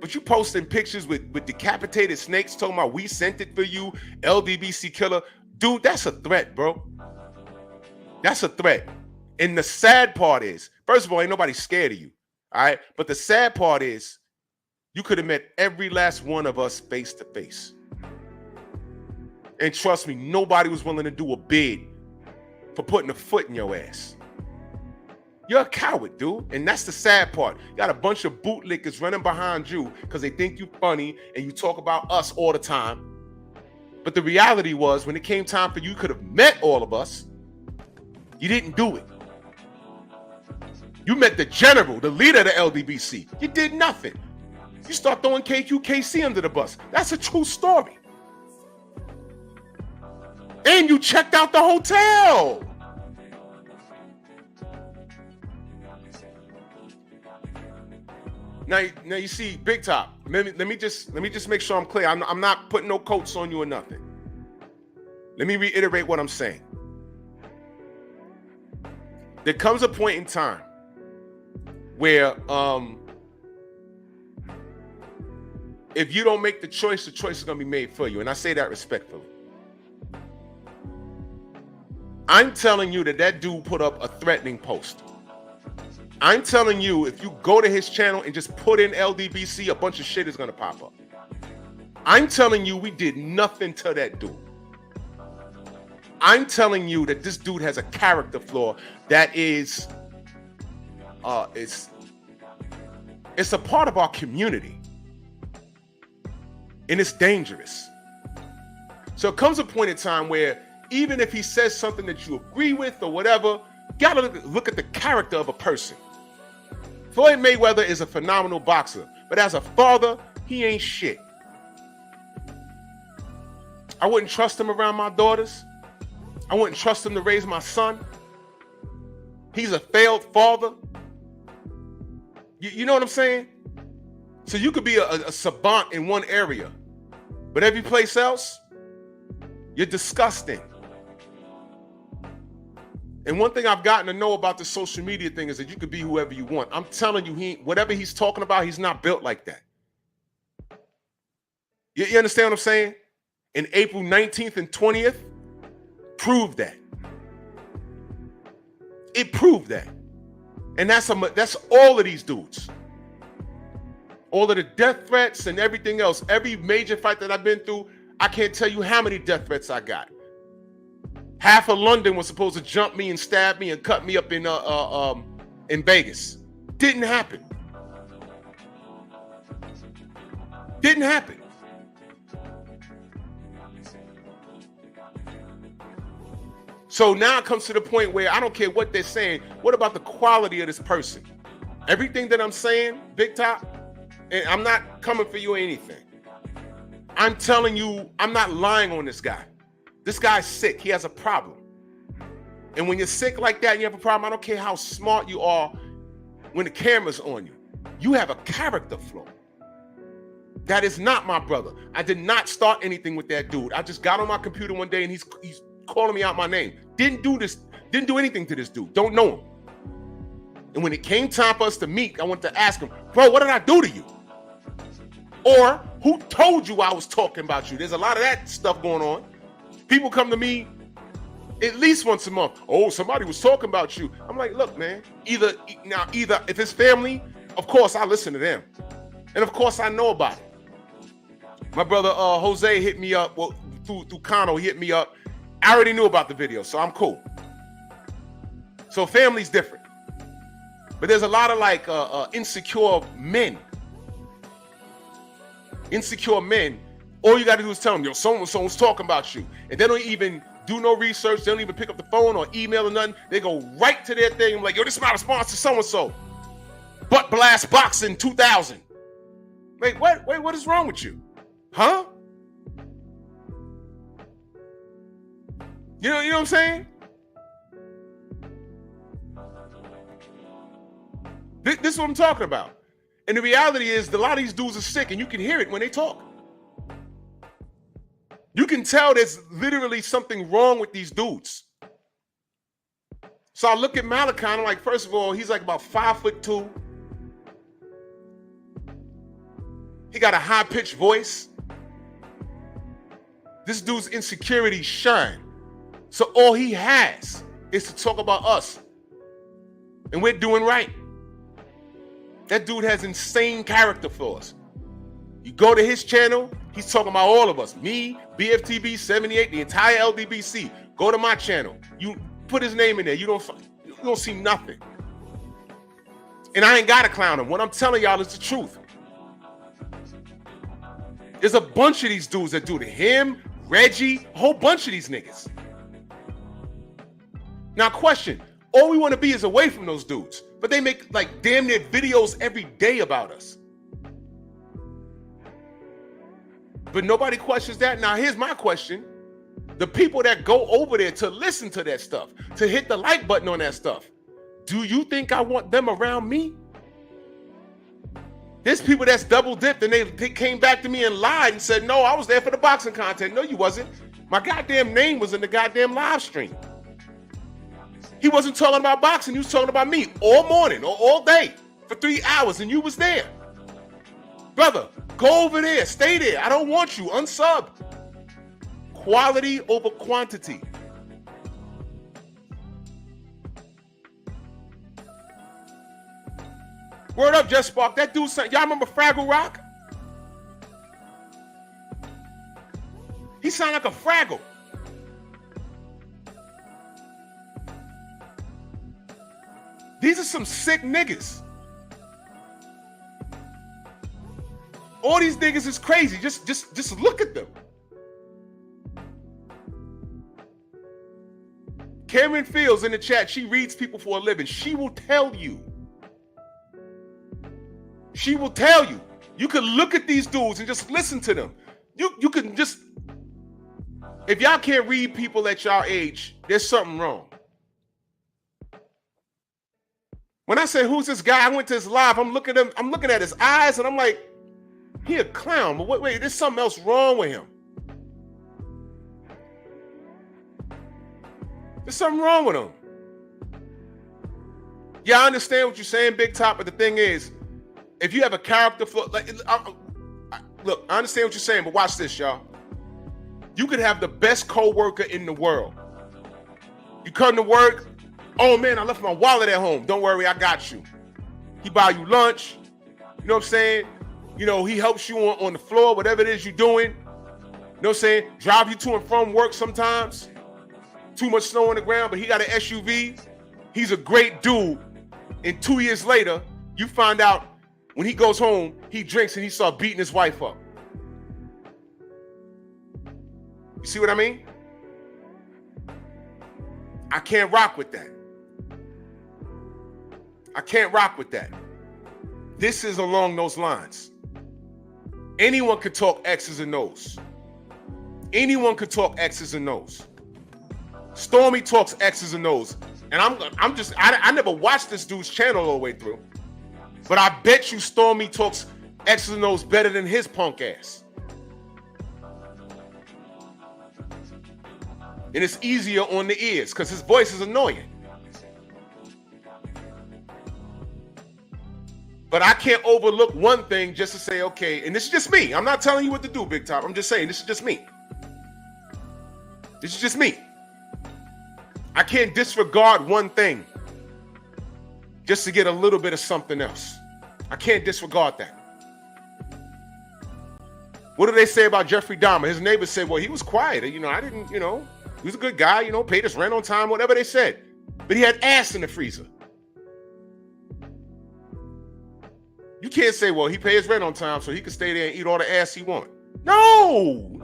But you posting pictures with decapitated snakes talking about we sent it for you, LDBC killer. Dude, that's a threat, bro. That's a threat. And the sad part is, first of all, ain't nobody scared of you. All right. But the sad part is, you could have met every last one of us face to face. And trust me, nobody was willing to do a bid for putting a foot in your ass. You're a coward, dude. And that's the sad part. You got a bunch of bootlickers running behind you because they think you're funny and you talk about us all the time. But the reality was, when it came time for you could have met all of us, you didn't do it. You met the general, the leader of the LDBC. You did nothing. You start throwing KQKC under the bus. That's a true story. And you checked out the hotel. Now you see, Big Top. Let me just make sure I'm clear. I'm not putting no coats on you or nothing. Let me reiterate what I'm saying. There comes a point in time where if you don't make the choice is going to be made for you. And I say that respectfully. I'm telling you that dude put up a threatening post. I'm telling you, if you go to his channel and just put in LDBC, a bunch of shit is going to pop up. I'm telling you, we did nothing to that dude. I'm telling you that this dude has a character flaw that is, it's a part of our community. And it's dangerous. So it comes a point in time where even if he says something that you agree with or whatever, you gotta look at the character of a person. Floyd Mayweather is a phenomenal boxer, but as a father, he ain't shit. I wouldn't trust him around my daughters. I wouldn't trust him to raise my son. He's a failed father. You know what I'm saying? So you could be a savant in one area, but every place else, you're disgusting. And one thing I've gotten to know about the social media thing is that you could be whoever you want. I'm telling you, whatever he's talking about, he's not built like that. You understand what I'm saying? And April 19th and 20th proved that. It proved that. And that's all of these dudes. All of the death threats and everything else. Every major fight that I've been through, I can't tell you how many death threats I got. Half of London was supposed to jump me and stab me and cut me up in Vegas. Didn't happen. Didn't happen. So now it comes to the point where I don't care what they're saying. What about the quality of this person? Everything that I'm saying, Big Top, and I'm not coming for you or anything. I'm telling you, I'm not lying on this guy. This guy's sick. He has a problem. And when you're sick like that and you have a problem, I don't care how smart you are when the camera's on you. You have a character flaw. That is not my brother. I did not start anything with that dude. I just got on my computer one day and he's calling me out my name. Didn't do anything to this dude. Don't know him. And when it came time for us to meet, I wanted to ask him, bro, what did I do to you? Or who told you I was talking about you? There's a lot of that stuff going on. People come to me at least once a month. Oh, somebody was talking about you. I'm like, look, man, either if it's family, of course I listen to them. And of course I know about it. My brother Jose hit me up, well, through Kano, he hit me up. I already knew about the video, so I'm cool. So family's different. But there's a lot of like insecure men. Insecure men, all you got to do is tell them, yo, someone's talking about you. And they don't even do no research. They don't even pick up the phone or email or nothing. They go right to their thing. I'm like, yo, this is my response to so-and-so. Butt blast boxing 2000. Wait, what is wrong with you? Huh? You know what I'm saying? This is what I'm talking about. And the reality is, a lot of these dudes are sick, and you can hear it when they talk. You can tell there's literally something wrong with these dudes. So I look at Malachi, and I'm like, first of all, he's like about 5'2". He got a high-pitched voice. This dude's insecurities shine. So all he has is to talk about us. And we're doing right. That dude has insane character flaws. You go to his channel, he's talking about all of us. Me, BFTB 78, the entire LDBC. Go to my channel. You put his name in there. You don't see nothing. And I ain't got to clown him. What I'm telling y'all is the truth. There's a bunch of these dudes that do it. Him, Reggie, a whole bunch of these niggas. Now, question. All we want to be is away from those dudes. But they make like damn near videos every day about us. But nobody questions that. Now, here's my question. The people that go over there to listen to that stuff, to hit the like button on that stuff, do you think I want them around me? There's people that's double dipped and they came back to me and lied and said, no, I was there for the boxing content. No, you wasn't. My goddamn name was in the goddamn live stream. He wasn't talking about boxing. He was talking about me all morning or all day for 3 hours, and you was there. Brother, go over there. Stay there. I don't want you. Unsub. Quality over quantity. Word up, Just Spark. That dude, y'all remember Fraggle Rock? He sounded like a Fraggle. These are some sick niggas. All these niggas is crazy. Just look at them. Cameron Fields in the chat, she reads people for a living. She will tell you. She will tell you. You can look at these dudes and just listen to them. You can just, if y'all can't read people at y'all age, there's something wrong. When I say, who's this guy? I went to his live. I'm looking at his eyes, and I'm like, he a clown. But wait, there's something else wrong with him. There's something wrong with him. Yeah, I understand what you're saying, Big Top, but the thing is, if you have a character flaw, like, look, I understand what you're saying, but watch this, y'all. You could have the best co-worker in the world. You come to work, oh man, I left my wallet at home. Don't worry, I got you. He buy you lunch. You know what I'm saying? You know, he helps you on the floor, whatever it is you're doing. You know what I'm saying? Drive you to and from work sometimes. Too much snow on the ground, but he got an SUV. He's a great dude. And 2 years later, you find out when he goes home, he drinks and he starts beating his wife up. You see what I mean? I can't rock with that. I can't rock with that. This is along those lines. Anyone could talk X's and O's. Anyone could talk X's and O's. Stormy talks X's and O's. And I never watched this dude's channel all the way through. But I bet you Stormy talks X's and O's better than his punk ass. And it's easier on the ears because his voice is annoying. But I can't overlook one thing just to say, okay, and this is just me. I'm not telling you what to do, Big Top. I'm just saying, this is just me. This is just me. I can't disregard one thing just to get a little bit of something else. I can't disregard that. What do they say about Jeffrey Dahmer? His neighbors said, well, he was quiet. I didn't, he was a good guy, paid his rent on time, whatever they said. But he had ass in the freezer. You can't say, well, he paid his rent on time so he could stay there and eat all the ass he want. No.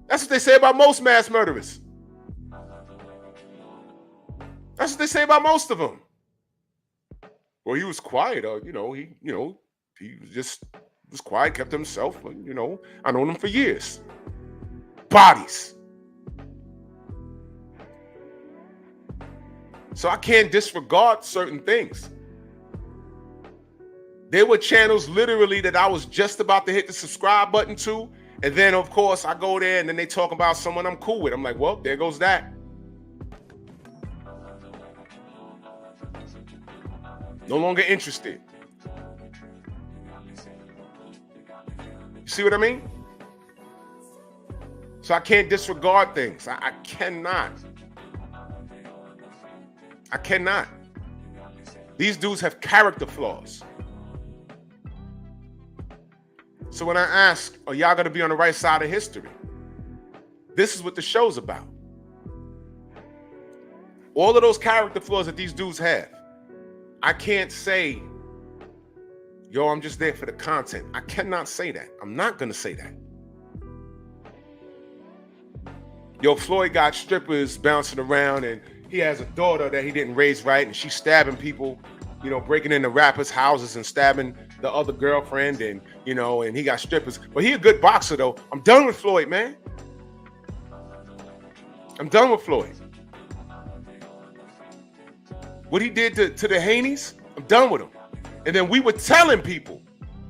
That's what they say about most mass murderers. That's what they say about most of them. Well, he was quiet. He was quiet, kept to himself. I known him for years. Bodies. So I can't disregard certain things. There were channels literally that I was just about to hit the subscribe button to. And then, of course, I go there and then they talk about someone I'm cool with. I'm like, well, there goes that. No longer interested. You see what I mean? So I can't disregard things. I cannot. I cannot. These dudes have character flaws. So when I ask, are y'all going to be on the right side of history? This is what the show's about. All of those character flaws that these dudes have. I can't say, yo, I'm just there for the content. I cannot say that. I'm not going to say that. Yo, Floyd got strippers bouncing around and he has a daughter that he didn't raise right and she's stabbing people, breaking into rappers' houses and stabbing the other girlfriend and he got strippers. But he a good boxer though. I'm done with Floyd, man. I'm done with Floyd. What he did to the Haneys, I'm done with him. And then we were telling people,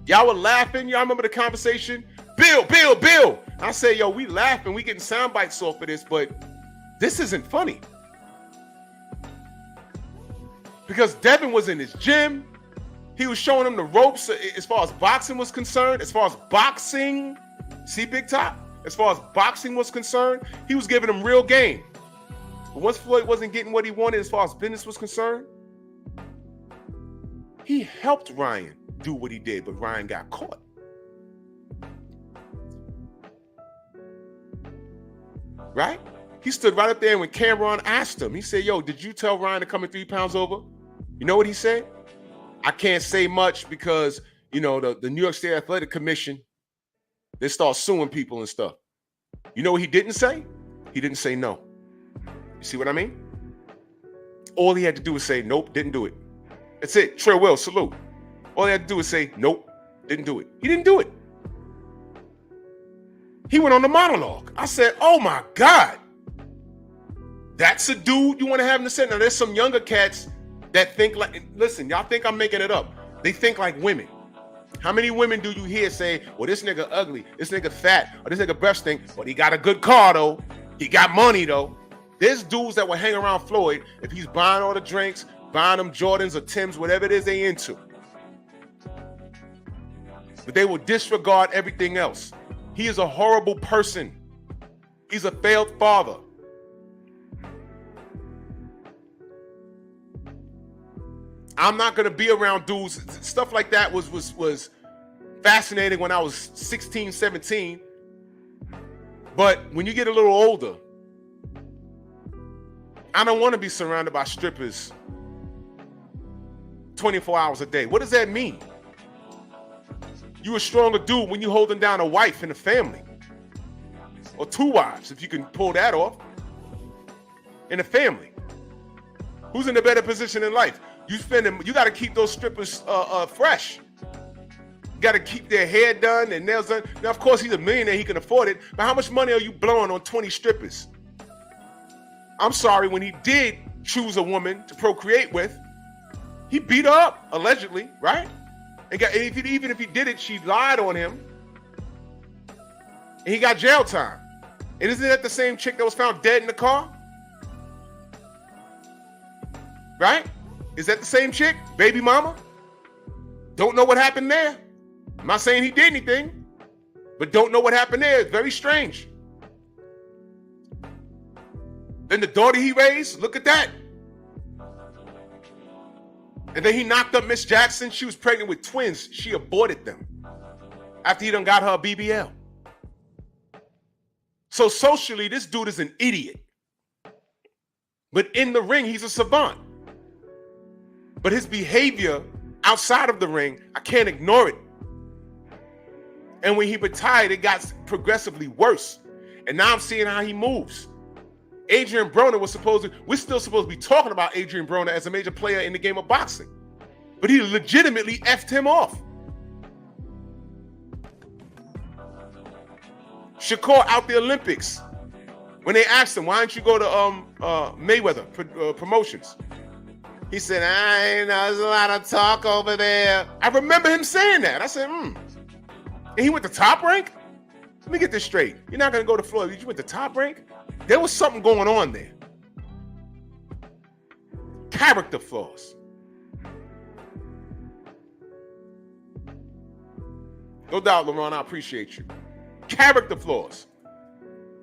y'all were laughing. Y'all remember the conversation? Bill. I say, yo, we laughing. We getting sound bites off of this, but this isn't funny. Because Devin was in his gym. He was showing him the ropes as far as boxing was concerned. As far as boxing, see Big Top? As far as boxing was concerned, he was giving him real game. But once Floyd wasn't getting what he wanted as far as business was concerned, he helped Ryan do what he did, but Ryan got caught. Right? He stood right up there and when Cameron asked him, he said, yo, did you tell Ryan to come in 3 pounds over? You know what he said? I can't say much because, the New York State Athletic Commission, they start suing people and stuff. You know what he didn't say? He didn't say no. You see what I mean? All he had to do was say, nope, didn't do it. That's it. Trey Will, salute. All he had to do was say, nope, didn't do it. He didn't do it. He went on the monologue. I said, oh my God. That's a dude you want to have in the center. Now, there's some younger cats that think like, listen, y'all think I'm making it up. They think like women. How many women do you hear say, well, this nigga ugly, this nigga fat, or this nigga breast stink, but he got a good car though. He got money though. There's dudes that will hang around Floyd if he's buying all the drinks, buying them Jordans or Timbs, whatever it is they into. But they will disregard everything else. He is a horrible person. He's a failed father. I'm not going to be around dudes. Stuff like that was fascinating when I was 16, 17. But when you get a little older, I don't want to be surrounded by strippers 24 hours a day. What does that mean? You a stronger dude when you holding down a wife and a family. Or 2 wives, if you can pull that off. In a family. Who's in a better position in life? You got to keep those strippers fresh. got to keep their hair done and nails done. Now, of course, he's a millionaire. He can afford it. But how much money are you blowing on 20 strippers? I'm sorry, when he did choose a woman to procreate with, he beat her up, allegedly, right? And even if he did it, she lied on him. And he got jail time. And isn't that the same chick that was found dead in the car? Right? Is that the same chick? Baby mama? Don't know what happened there. I'm not saying he did anything, but don't know what happened there. It's very strange. Then the daughter he raised, look at that. And then he knocked up Miss Jackson. She was pregnant with twins. She aborted them after he done got her a BBL. So socially, this dude is an idiot. But in the ring, he's a savant. But his behavior outside of the ring, I can't ignore it. And when he retired, it got progressively worse. And now I'm seeing how he moves. Adrian Broner we're still supposed to be talking about Adrian Broner as a major player in the game of boxing. But he legitimately effed him off. Shakur out the Olympics. When they asked him, why don't you go to Mayweather Promotions? He said, there's a lot of talk over there. I remember him saying that. I said, And he went to Top Rank? Let me get this straight. You're not going to go to Floyd. You went to Top Rank? There was something going on there. Character flaws. No doubt, LeBron, I appreciate you. Character flaws.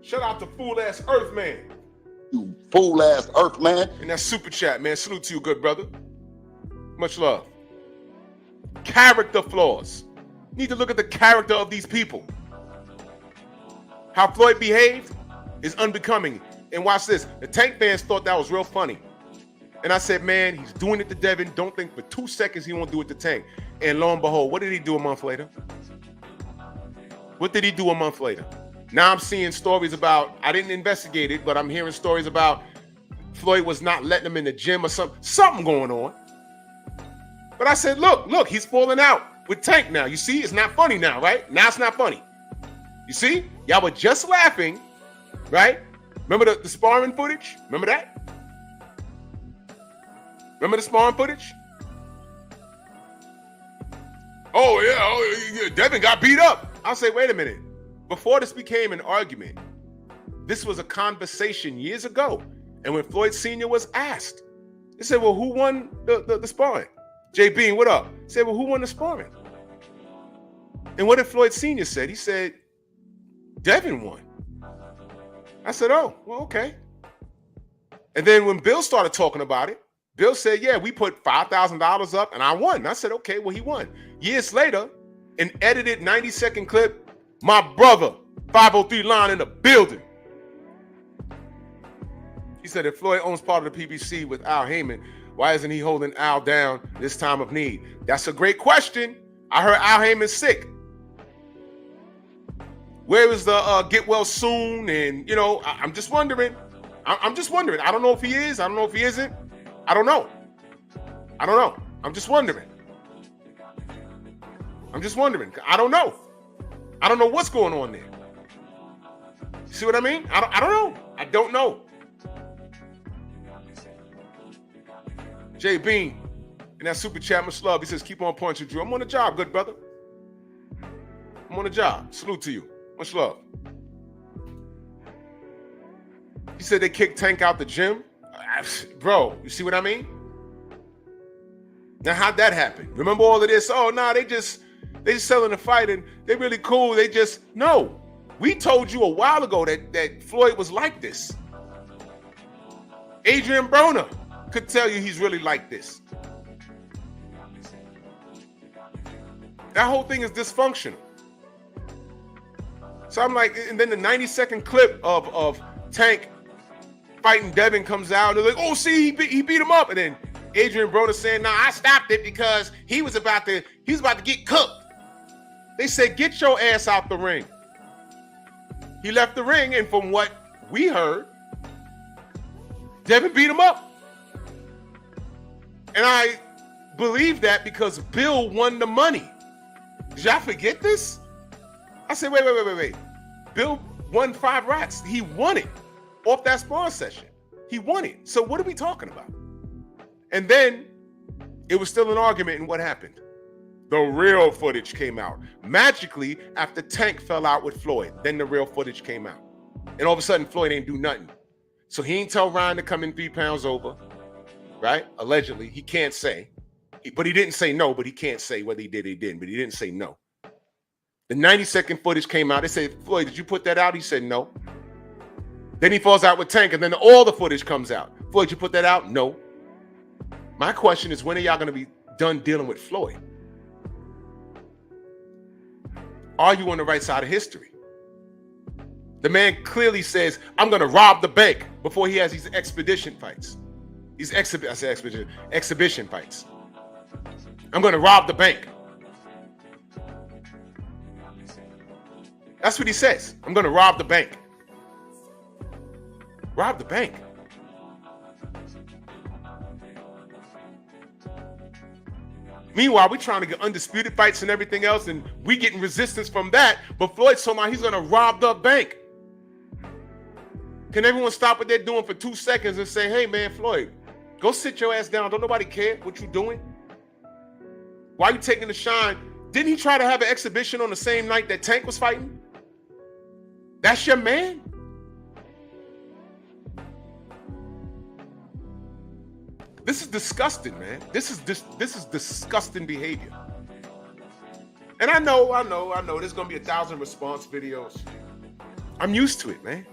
Shout out to fool-ass Earthman. You fool-ass Earthman. And that super chat, man. Salute to you, good brother. Much love. Character flaws. Need to look at the character of these people. How Floyd behaved is unbecoming. And watch this. The Tank fans thought that was real funny. And I said, man, he's doing it to Devin. Don't think for 2 seconds he won't do it to Tank. And lo and behold, what did he do a month later? What did he do a month later? Now I'm seeing stories about, I didn't investigate it, but I'm hearing stories about Floyd was not letting him in the gym or something going on. But I said, look, he's falling out with Tank now. You see, it's not funny now, right? Now it's not funny. You see, y'all were just laughing, right? Remember the sparring footage? Remember that? Remember the sparring footage? Oh, yeah, Devin got beat up. I'll say, wait a minute. Before this became an argument, this was a conversation years ago. And when Floyd Sr. was asked, he said, well, who won the sparring? Jay Bean, what up? He said, well, who won the sparring? And what did Floyd Sr. say? He said, Devin won. I said, oh, well, okay. And then when Bill started talking about it, Bill said, yeah, we put $5,000 up and I won. I said, okay, well, he won. Years later, an edited 90-second clip, my brother, 503 line in the building. He said, if Floyd owns part of the PBC with Al Heyman, why isn't he holding Al down this time of need? That's a great question. I heard Al Heyman's sick. Where is the get well soon? And, I'm just wondering. I'm just wondering. I don't know if he is. I don't know if he isn't. I don't know. I'm just wondering. I don't know. I don't know what's going on there. See what I mean? I don't know. I don't know. Jay Bean in that super chat, much love. He says, keep on punching, Drew. I'm on the job, good brother. I'm on the job. Salute to you. Much love. He said they kicked Tank out the gym. Bro, you see what I mean? Now, how'd that happen? Remember all of this? Oh, no, they just selling the fight and they really cool. No. We told you a while ago that Floyd was like this. Adrian Broner could tell you he's really like this. That whole thing is dysfunctional. So I'm like, and then the 90-second clip of Tank fighting Devin comes out. They're like, oh, see, he beat him up. And then Adrian Broner saying, nah, I stopped it because he was about to get cooked. They said, get your ass out the ring. He left the ring, and from what we heard, Devin beat him up. And I believe that because Bill won the money. Did y'all forget this? I said, wait. Bill won 5 racks. He won it off that sparring session. He won it. So what are we talking about? And then it was still an argument, and what happened? The real footage came out. Magically, after Tank fell out with Floyd, then the real footage came out. And all of a sudden, Floyd ain't do nothing. So he ain't tell Ryan to come in 3 pounds over, right? Allegedly, he can't say. But he didn't say no, but he can't say whether he did or he didn't, but he didn't say no. The 90-second footage came out. They said, Floyd, did you put that out? He said no. Then he falls out with Tank, and then all the footage comes out. Floyd, did you put that out? No. My question is, when are y'all going to be done dealing with Floyd? Are you on the right side of history? The man clearly says, I'm going to rob the bank before he has these expedition fights. These exhibition fights. I'm going to rob the bank. That's what he says. I'm going to rob the bank. Rob the bank. Meanwhile, we're trying to get undisputed fights and everything else, and we getting resistance from that. But Floyd's talking about he's going to rob the bank. Can everyone stop what they're doing for 2 seconds and say, hey, man, Floyd, go sit your ass down. Don't nobody care what you're doing? Why are you taking the shine? Didn't he try to have an exhibition on the same night that Tank was fighting? That's your man? This is disgusting, man. This is disgusting behavior. And I know, there's gonna be 1,000 response videos. I'm used to it, man.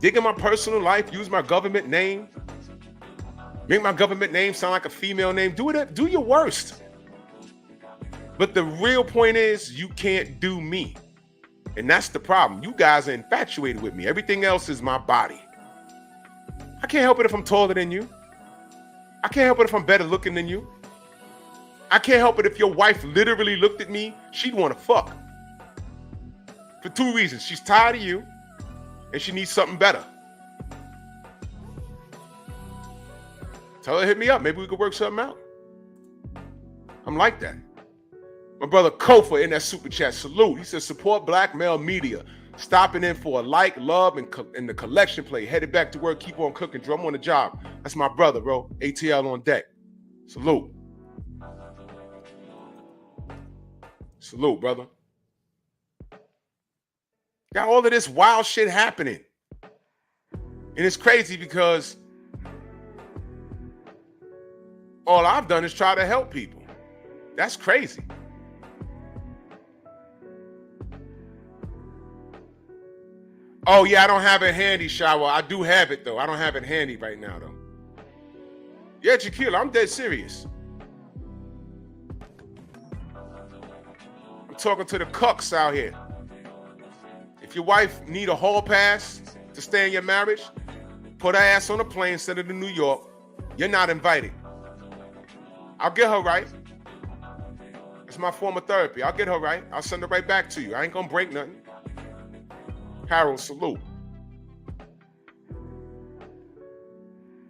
Dig in my personal life, use my government name, make my government name sound like a female name. Do your worst. But the real point is, you can't do me. And that's the problem. You guys are infatuated with me. Everything else is my body. I can't help it if I'm taller than you. I can't help it if I'm better looking than you. I can't help it if your wife literally looked at me, she'd want to fuck. For 2 reasons. She's tired of you, and she needs something better. Tell her to hit me up. Maybe we could work something out. I'm like that. My brother Kofa in that super chat, salute. He says, support black male media. Stopping in for a like, love, and the collection play. Headed back to work, keep on cooking. Drum on the job. That's my brother, bro. ATL on deck. Salute. Salute, brother. Got all of this wild shit happening. And it's crazy because all I've done is try to help people. That's crazy. Oh, yeah, I don't have it handy, Shower. I do have it, though. I don't have it handy right now, though. Yeah, Jaquila, I'm dead serious. I'm talking to the cucks out here. If your wife need a hall pass to stay in your marriage, put her ass on a plane, send her to New York. You're not invited. I'll get her right. It's my form of therapy. I'll get her right. I'll send her right back to you. I ain't gonna break nothing. Harold, salute.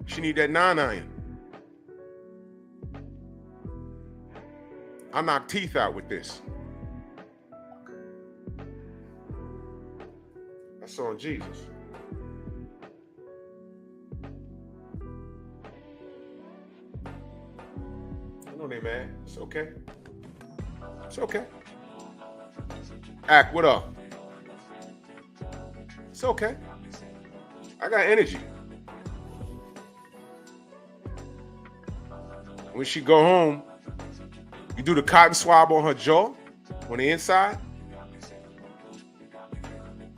She need that 9-iron. I knock teeth out with this. That's on Jesus. I know they mad. It's okay. It's okay. Act, what up? It's okay. I got energy. When she go home, you do the cotton swab on her jaw, on the inside.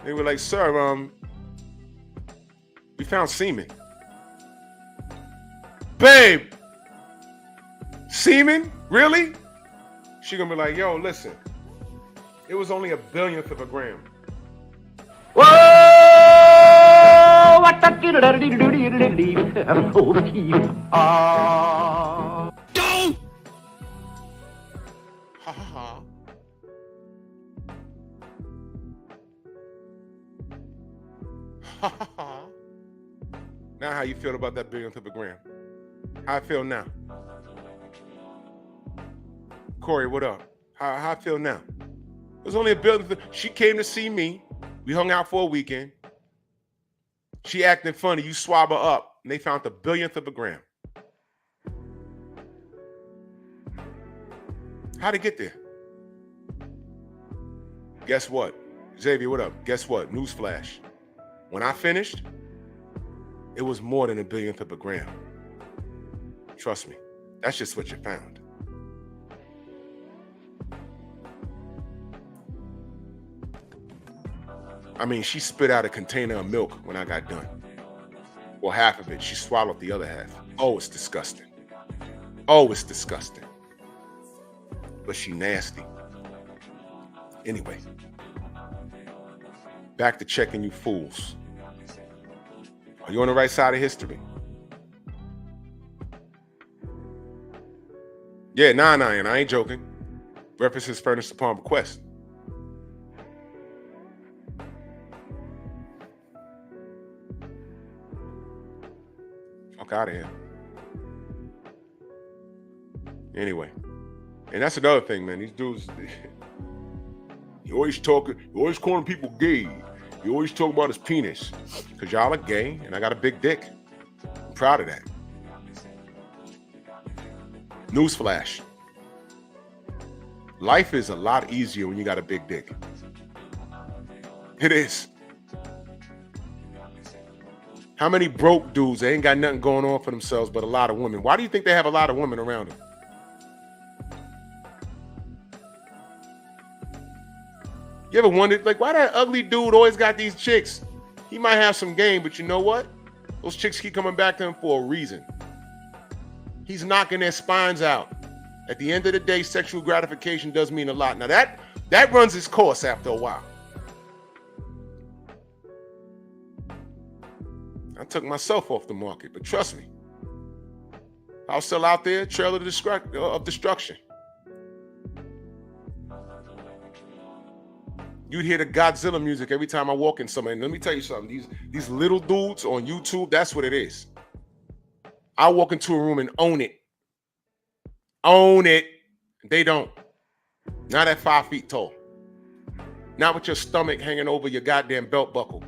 They were like, sir, we found semen. Babe, semen? Really? She gonna be like, yo, listen, it was only 1/1000th of a gram. Whoa! What the Don't! Ha ha ha. Ha ha ha. Now how you feel about that 1/1000th of a gram? How I feel now? Corey, what up? How I feel now? It was only a billion. She came to see me. We hung out for a weekend. She acting funny. You swab her up, and they found the billionth of a gram. How'd it get there? Guess what? Xavier, what up? Guess what? Newsflash. When I finished, it was more than a billionth of a gram. Trust me. That's just what you found. I mean, she spit out a container of milk when I got done. Well, half of it. She swallowed the other half. Oh, it's disgusting. Oh, it's disgusting. But she nasty. Anyway. Back to checking you fools. Are you on the right side of history? Yeah, nah, and I ain't joking. References furnished upon request. Fuck out of here. Anyway. And that's another thing, man. These dudes, you always calling people gay. You always talk about his penis. Because y'all are gay, and I got a big dick. I'm proud of that. Newsflash. Life is a lot easier when you got a big dick. It is. How many broke dudes, they ain't got nothing going on for themselves but a lot of women? Why do you think they have a lot of women around them? You ever wondered, like, why that ugly dude always got these chicks? He might have some game, but you know what? Those chicks keep coming back to him for a reason. He's knocking their spines out. At the end of the day, sexual gratification does mean a lot. Now that runs its course after a while. I took myself off the market, but trust me, I'll still out there, trail of destruction. You'd hear the Godzilla music every time I walk in somewhere. And let me tell you something, these little dudes on YouTube, that's what it is. I walk into a room and own it. Own it. They don't. Not at 5 feet tall. Not with your stomach hanging over your goddamn belt buckle.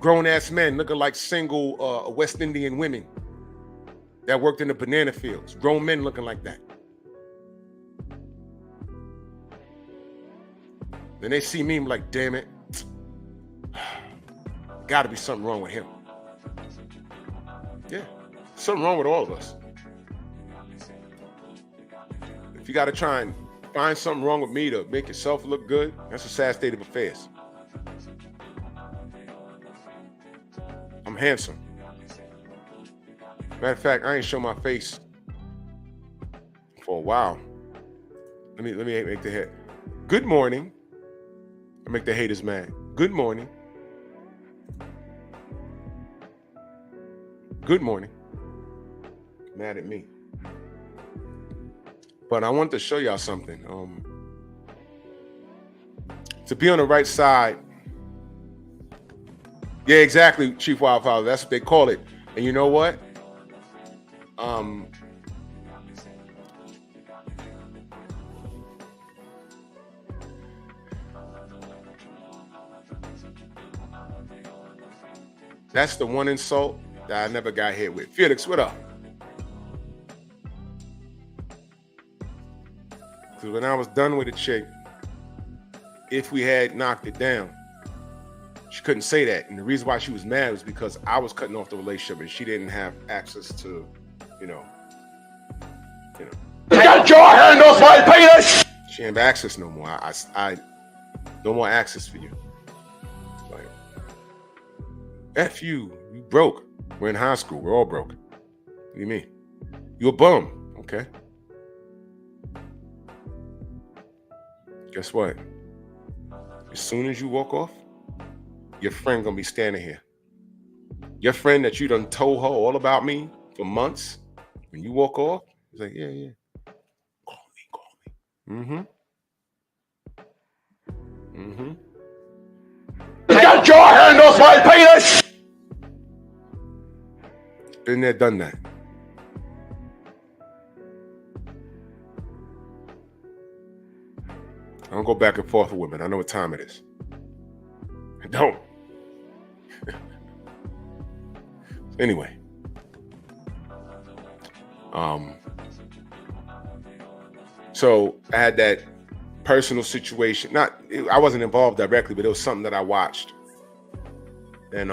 Grown-ass men looking like single West Indian women that worked in the banana fields. Grown men looking like that. Then they see me and like, damn it. Gotta be something wrong with him. Yeah, something wrong with all of us. If you gotta try and find something wrong with me to make yourself look good, that's a sad state of affairs. I'm handsome. Matter of fact, I ain't show my face for a while. Let me make the head. Good morning. I make the haters mad. Good morning. Good morning. Mad at me. But I want to show y'all something. To be on the right side. Yeah, exactly, Chief Wildflower. That's what they call it. And you know what? That's the one insult that I never got hit with. Felix, what up? Because when I was done with a chick, if we had knocked it down, she couldn't say that. And the reason why she was mad was because I was cutting off the relationship and she didn't have access to, you know. Get your hand off my penis! She didn't have access no more. I no more access for you. Like, F you broke. We're in high school. We're all broke. What do you mean? You a bum. Okay. Guess what? As soon as you walk off, your friend gonna be standing here. Your friend that you done told her all about me for months, when you walk off, he's like, yeah. Call me. Get your hand off my penis! Been there, done that. don't go back and forth with women. I know what time it is. I don't. Anyway. So I had that personal situation. I wasn't involved directly, but it was something that I watched. And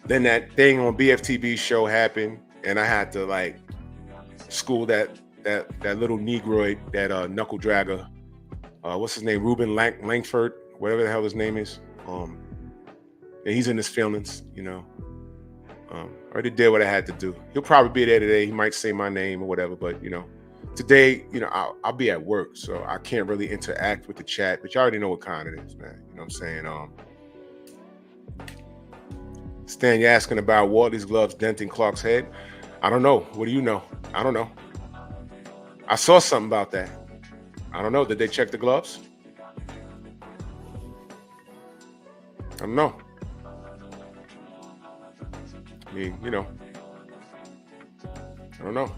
then that thing on BFTV show happened, and I had to like school that little Negroid, that knuckle dragger. What's his name? Ruben Langford, whatever the hell his name is. And he's in his feelings, you know. I already did what I had to do. He'll probably be there today. He might say my name or whatever, but you know, today, you know, I'll be at work, so I can't really interact with the chat. But you already know what kind it is, man. You know what I'm saying? Stan, you're asking about Wardley's gloves denting Clark's head. I don't know. What do you know? I don't know. I saw something about that. I don't know. Did they check the gloves? I don't know. I mean, you know, I don't know.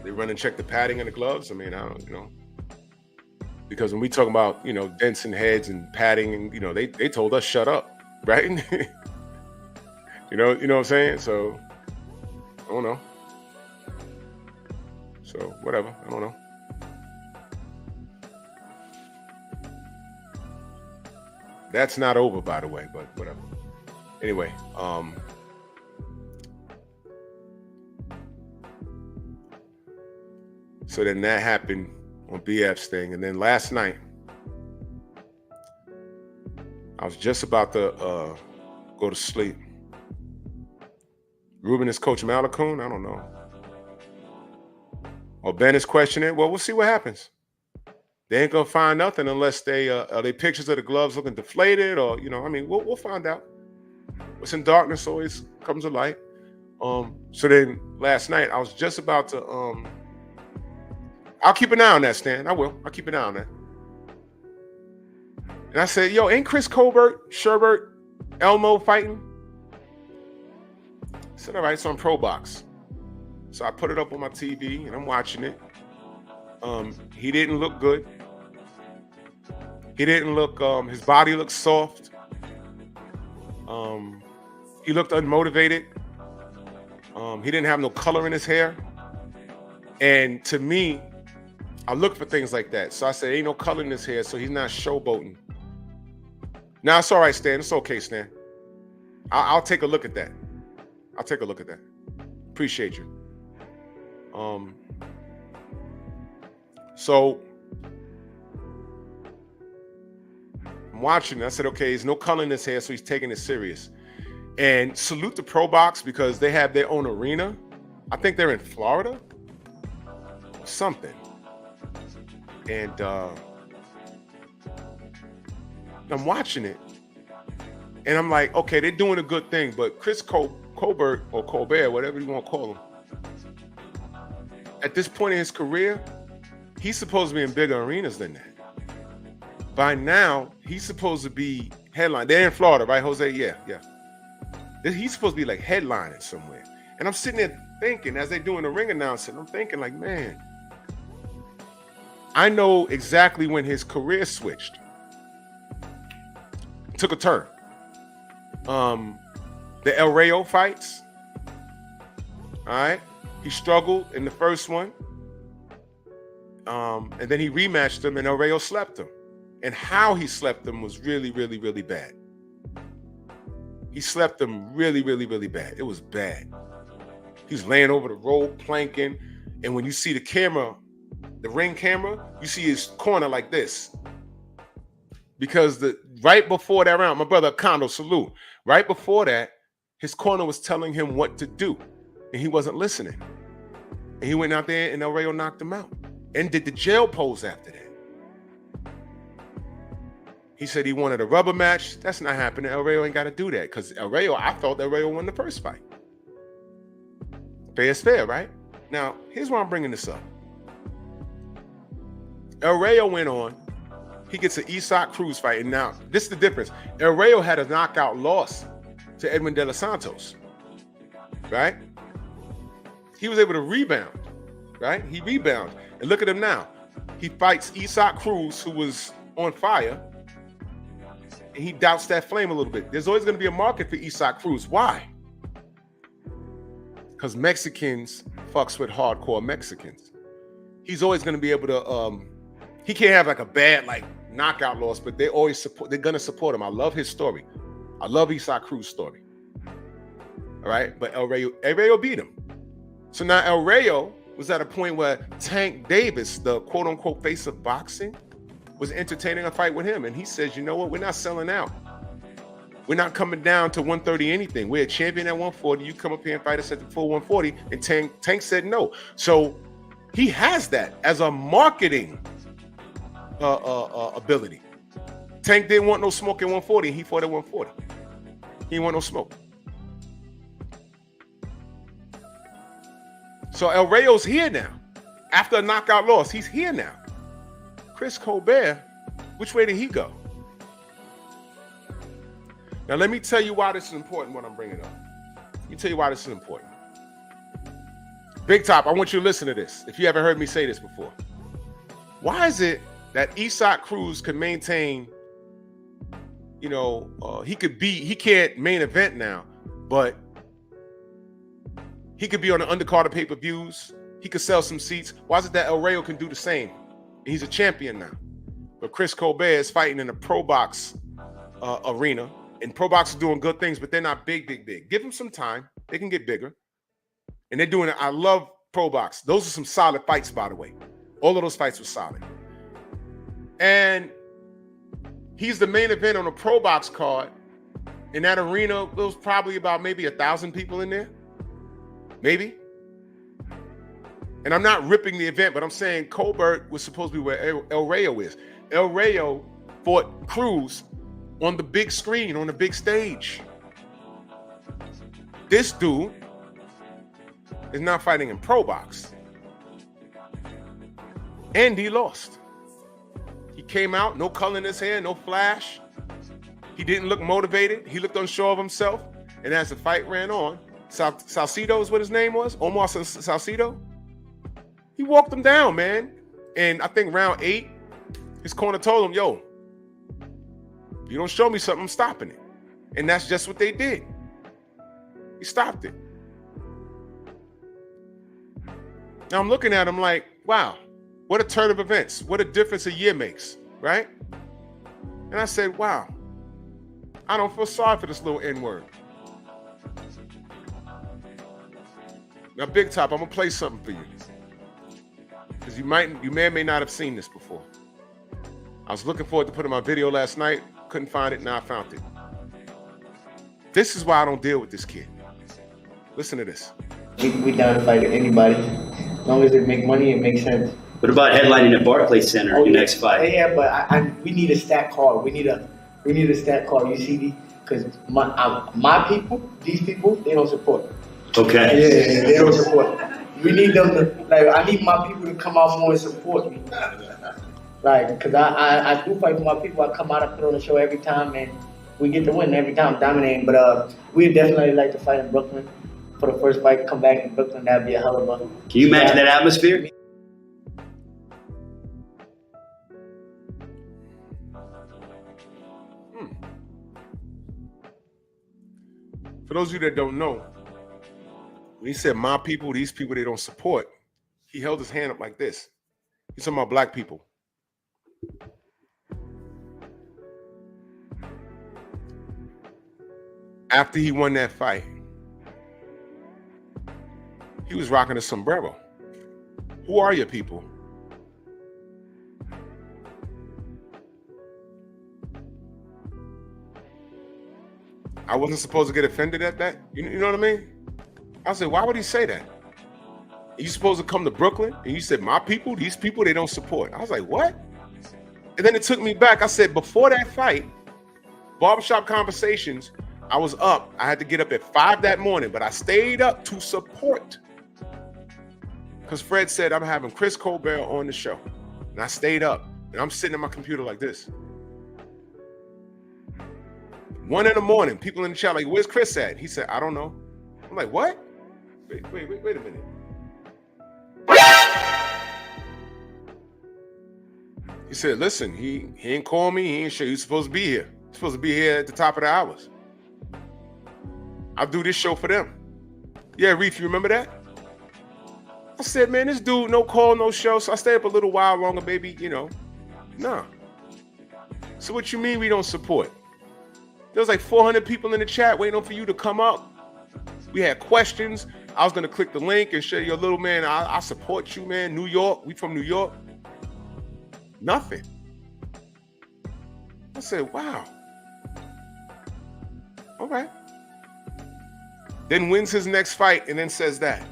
They run and check the padding in the gloves. I mean, I don't, you know, because when we talk about, you know, dents in heads and padding, and you know, they told us shut up, right? you know what I'm saying? So I don't know. So whatever, I don't know. That's not over, by the way, but whatever. Anyway, so then that happened on BF's thing. And then last night, I was just about to go to sleep. Ruben is Coach Malakun? I don't know. Or Ben is questioning. Well, we'll see what happens. They ain't gonna find nothing unless they are they pictures of the gloves looking deflated, or you know, I mean, we'll find out. What's in darkness always comes to light. So then last night I was just about to I'll keep an eye on that, Stan. I'll keep an eye on that. And I said, yo, ain't Chris Colbert, Sherbert, Elmo fighting? I said, all right, it's on Pro Box. So I put it up on my TV and I'm watching it. He didn't look good. He didn't look, his body looked soft. He looked unmotivated. He didn't have no color in his hair. And to me, I look for things like that. So I said, ain't no color in his hair, so he's not showboating. Now, it's all right, Stan. It's okay, Stan. I'll take a look at that. I'll take a look at that. Appreciate you. So I'm watching. I said, okay, there's no color in his hair, so he's taking it serious. And salute to Pro Box because they have their own arena. I think they're in Florida. Something. And I'm watching it. And I'm like, okay, they're doing a good thing. But Chris Colbert, or Colbert, whatever you want to call him, at this point in his career, he's supposed to be in bigger arenas than that. By now, he's supposed to be headline. They're in Florida, right, Jose? Yeah. He's supposed to be like headlining somewhere. And I'm sitting there thinking, as they're doing the ring announcement, I'm thinking like, man, I know exactly when his career switched. Took a turn. The El Rayo fights. All right. He struggled in the first one. And then he rematched him and El Rayo slept him. And how he slept him was really, really, really bad. He slept him really, really, really bad. It was bad. He was laying over the rope, planking. And when you see the camera, the ring camera, you see his corner like this. Because right before that round, my brother Kondo, salute. Right before that, his corner was telling him what to do. And he wasn't listening. And he went out there and El Rayo knocked him out. And did the jail pose after that. He said he wanted a rubber match. That's not happening. El Rayo ain't got to do that. Because El Rayo, I thought El Rayo won the first fight. Fair is fair, right? Now, here's why I'm bringing this up. El Rayo went on. He gets an Isaac Cruz fight. And now, this is the difference. El Rayo had a knockout loss to Edwin De Los Santos. Right? He was able to rebound. Right? He rebounded. And look at him now. He fights Isaac Cruz, who was on fire, and he doubts that flame a little bit. There's always going to be a market for Isaac Cruz. Why? Because Mexicans fucks with hardcore Mexicans. He's always going to be able to. He can't have like a bad like knockout loss, but they always support. They're going to support him. I love his story. I love Isaac Cruz's story. All right, but El Rayo beat him. So now El Rayo was at a point where Tank Davis, the quote-unquote face of boxing, was entertaining a fight with him. And he says, you know what? We're not selling out. We're not coming down to 130 anything. We're a champion at 140. You come up here and fight us at the full 140. And Tank said no. So he has that as a marketing ability. Tank didn't want no smoke at 140. He fought at 140. He didn't want no smoke. So El Rayo's here now. After a knockout loss, he's here now. Chris Colbert, which way did he go? Now, let me tell you why this is important, what I'm bringing up. Let me tell you why this is important. Big Top, I want you to listen to this, if you haven't heard me say this before. Why is it that Isaac Cruz can maintain, he can't main event now, but he could be on the undercard of pay-per-views. He could sell some seats. Why is it that El Rayo can do the same? He's a champion now. But Chris Colbert is fighting in the pro box arena. And pro box is doing good things, but they're not big. Give them some time. They can get bigger. And they're doing it. I love pro box. Those are some solid fights, by the way. All of those fights were solid. And he's the main event on a pro box card. In that arena, there was probably about maybe 1,000 people in there. Maybe. And I'm not ripping the event, but I'm saying Colbert was supposed to be where El Rayo is. El Rayo fought Cruz on the big screen, on the big stage. This dude is not fighting in pro box. And he lost. He came out, no color in his hair, no flash. He didn't look motivated. He looked unsure of himself. And as the fight ran on, Salcido is what his name was, Omar Salcido. He walked him down, man. And I think round 8, his corner told him, yo, if you don't show me something, I'm stopping it. And that's just what they did. He stopped it. Now I'm looking at him like, wow, what a turn of events. What a difference a year makes, right? And I said, wow, I don't feel sorry for this little N-word. Now, Big Top, I'm gonna play something for you. Because you may or may not have seen this before. I was looking forward to putting my video last night, couldn't find it, now I found it. This is why I don't deal with this kid. Listen to this. We down to fight anybody. As long as it make money, it makes sense. What about headlining at Barclays Center your next fight? Yeah, but we need a stat card. We need a stat card. You see, because my people, these people, they don't support. Okay. Yeah, they don't support. We need them to, I need my people to come out more and support me. Because I do fight for my people. I come out, I put on the show every time, and we get to win every time, dominating. But we'd definitely like to fight in Brooklyn. For the first fight, come back in Brooklyn, that'd be a hell of a... Can you imagine that atmosphere? For those of you that don't know, when he said my people, these people they don't support, he held his hand up like this. He's talking about black people. After he won that fight, he was rocking a sombrero. Who are your people? I wasn't supposed to get offended at that. You know what I mean? I said, why would he say that? You supposed to come to Brooklyn? And you said, my people, these people, they don't support. I was like, what? And then it took me back. I said, before that fight, Barbershop Conversations, I was up. I had to get up at 5 that morning, but I stayed up to support. Because Fred said, I'm having Chris Colbert on the show. And I stayed up. And I'm sitting at my computer like this. 1 in the morning, people in the chat like, where's Chris at? He said, I don't know. I'm like, what? Wait a minute. He said, listen, he ain't call me. He ain't sure he's supposed to be here. He's supposed to be here at the top of the hours. I'll do this show for them. Yeah, Reef, you remember that? I said, man, this dude, no call, no show. So I stayed up a little while longer, baby, you know. Nah. So what you mean we don't support? There was like 400 people in the chat waiting for you to come up. We had questions. I was going to click the link and show you a little, man, I support you, man. New York. We from New York. Nothing. I said, wow. All right. Then wins his next fight and then says that.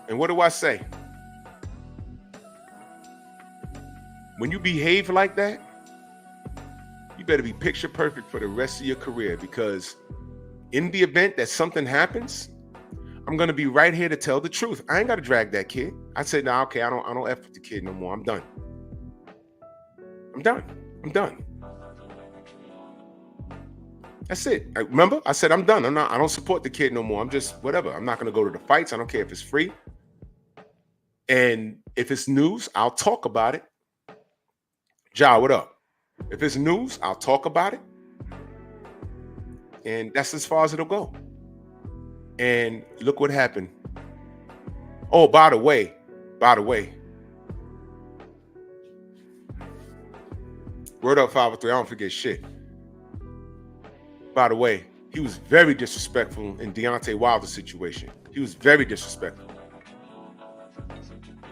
And what do I say? When you behave like that, you better be picture perfect for the rest of your career, because in the event that something happens, I'm gonna be right here to tell the truth. I ain't gotta drag that kid. I said, nah, okay, I don't F with the kid no more. I'm done. I'm done. That's it. Remember, I said I'm done. I don't support the kid no more. I'm just whatever. I'm not gonna go to the fights. I don't care if it's free. And if it's news, I'll talk about it. Ja, what up? If it's news, I'll talk about it. And that's as far as it'll go. And look what happened. Oh, by the way, word up 503, I don't forget shit. By the way, he was very disrespectful in Deontay Wilder's situation. He was very disrespectful.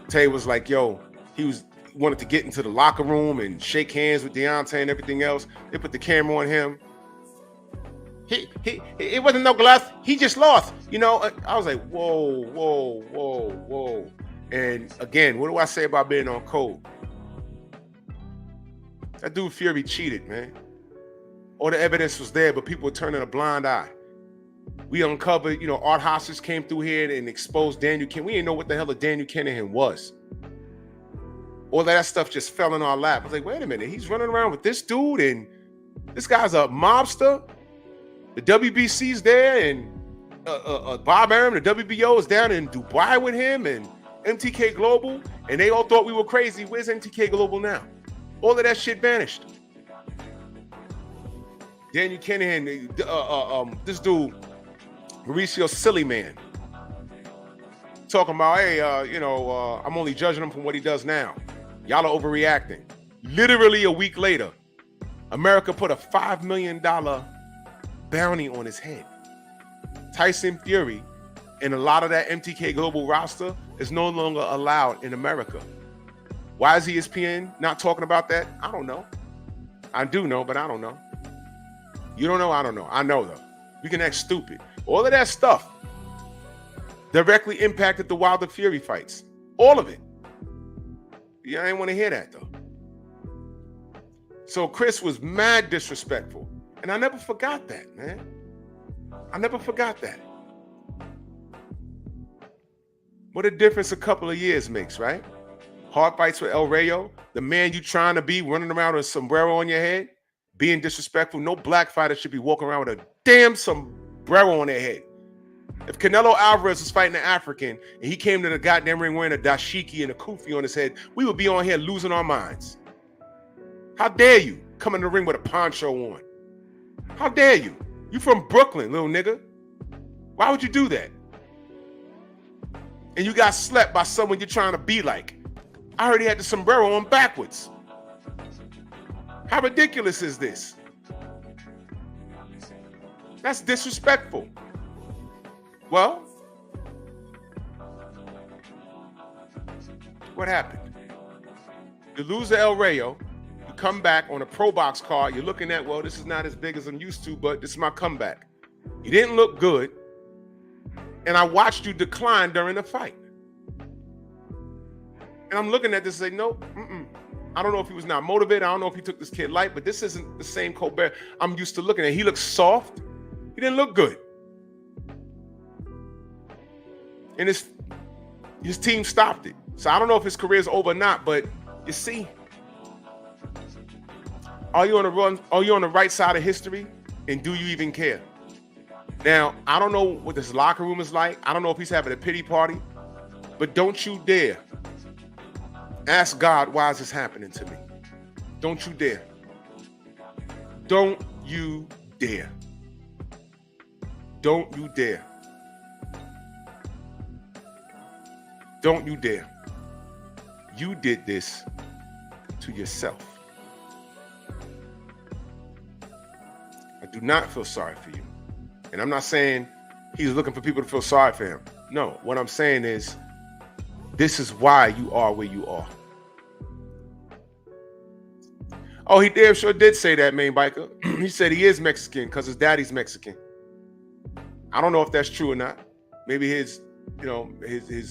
Tay was like, yo, he wanted to get into the locker room and shake hands with Deontay and everything else. They put the camera on him. It wasn't no glove. He just lost. You know, I was like, whoa. And again, what do I say about being on code? That dude Fury cheated, man. All the evidence was there, but people were turning a blind eye. We uncovered, you know, Art Hostage came through here and exposed Daniel Kennedy. We didn't know what the hell a Daniel Kennedy was. All of that stuff just fell in our lap. I was like, wait a minute, he's running around with this dude, and this guy's a mobster. The WBC's there, and Bob Arum, the WBO, is down in Dubai with him, and MTK Global, and they all thought we were crazy. Where's MTK Global now? All of that shit vanished. Daniel Kennedy, this dude, Mauricio Sillyman, talking about, hey, I'm only judging him from what he does now. Y'all are overreacting. Literally a week later, America put a $5 million bounty on his head. Tyson Fury and a lot of that MTK Global roster is no longer allowed in America. Why is ESPN not talking about that? I don't know. I do know, but I don't know. You don't know? I don't know. I know, though. We can act stupid. All of that stuff directly impacted the Wilder Fury fights. All of it. Yeah, I didn't want to hear that, though. So Chris was mad disrespectful. And I never forgot that, man. I never forgot that. What a difference a couple of years makes, right? Hard fights with El Rayo, the man you trying to be, running around with a sombrero on your head, being disrespectful. No black fighter should be walking around with a damn sombrero on their head. If Canelo Alvarez was fighting an African and he came to the goddamn ring wearing a dashiki and a kufi on his head, we would be on here losing our minds. How dare you come in the ring with a poncho on? How dare you? You from Brooklyn, little nigga. Why would you do that? And you got slept by someone you're trying to be like. I heard he had the sombrero on backwards. How ridiculous is this? That's disrespectful. Well, what happened? You lose to El Rayo, you come back on a Pro Box card, you're looking at, well, this is not as big as I'm used to, but this is my comeback. You didn't look good, and I watched you decline during the fight. And I'm looking at this and say, nope, I don't know if he was not motivated. I don't know if he took this kid light, but this isn't the same Colbert I'm used to looking at. He looks soft. He didn't look good. And his team stopped it. So I don't know if his career is over or not, but you see, are you on the run? Are you on the right side of history? And do you even care? Now, I don't know what this locker room is like. I don't know if he's having a pity party. But don't you dare ask God, why is this happening to me? Don't you dare. Don't you dare. Don't you dare. Don't you dare. You did this to yourself. I do not feel sorry for you. And I'm not saying he's looking for people to feel sorry for him. No, what I'm saying is this is why you are where you are. Oh, he damn sure did say that, main biker. He said he is Mexican because his daddy's Mexican. I don't know if that's true or not. Maybe his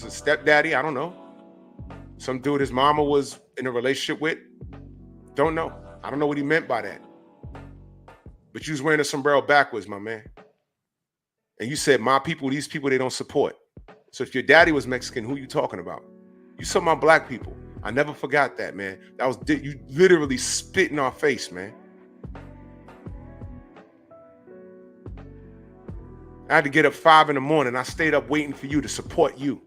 stepdaddy, I don't know. Some dude his mama was in a relationship with. Don't know. I don't know what he meant by that. But you was wearing a sombrero backwards, my man. And you said, my people, these people, they don't support. So if your daddy was Mexican, who you talking about? You talking about black people. I never forgot that, man. That was, you literally spit in our face, man. I had to get up 5 a.m. I stayed up waiting for you to support you.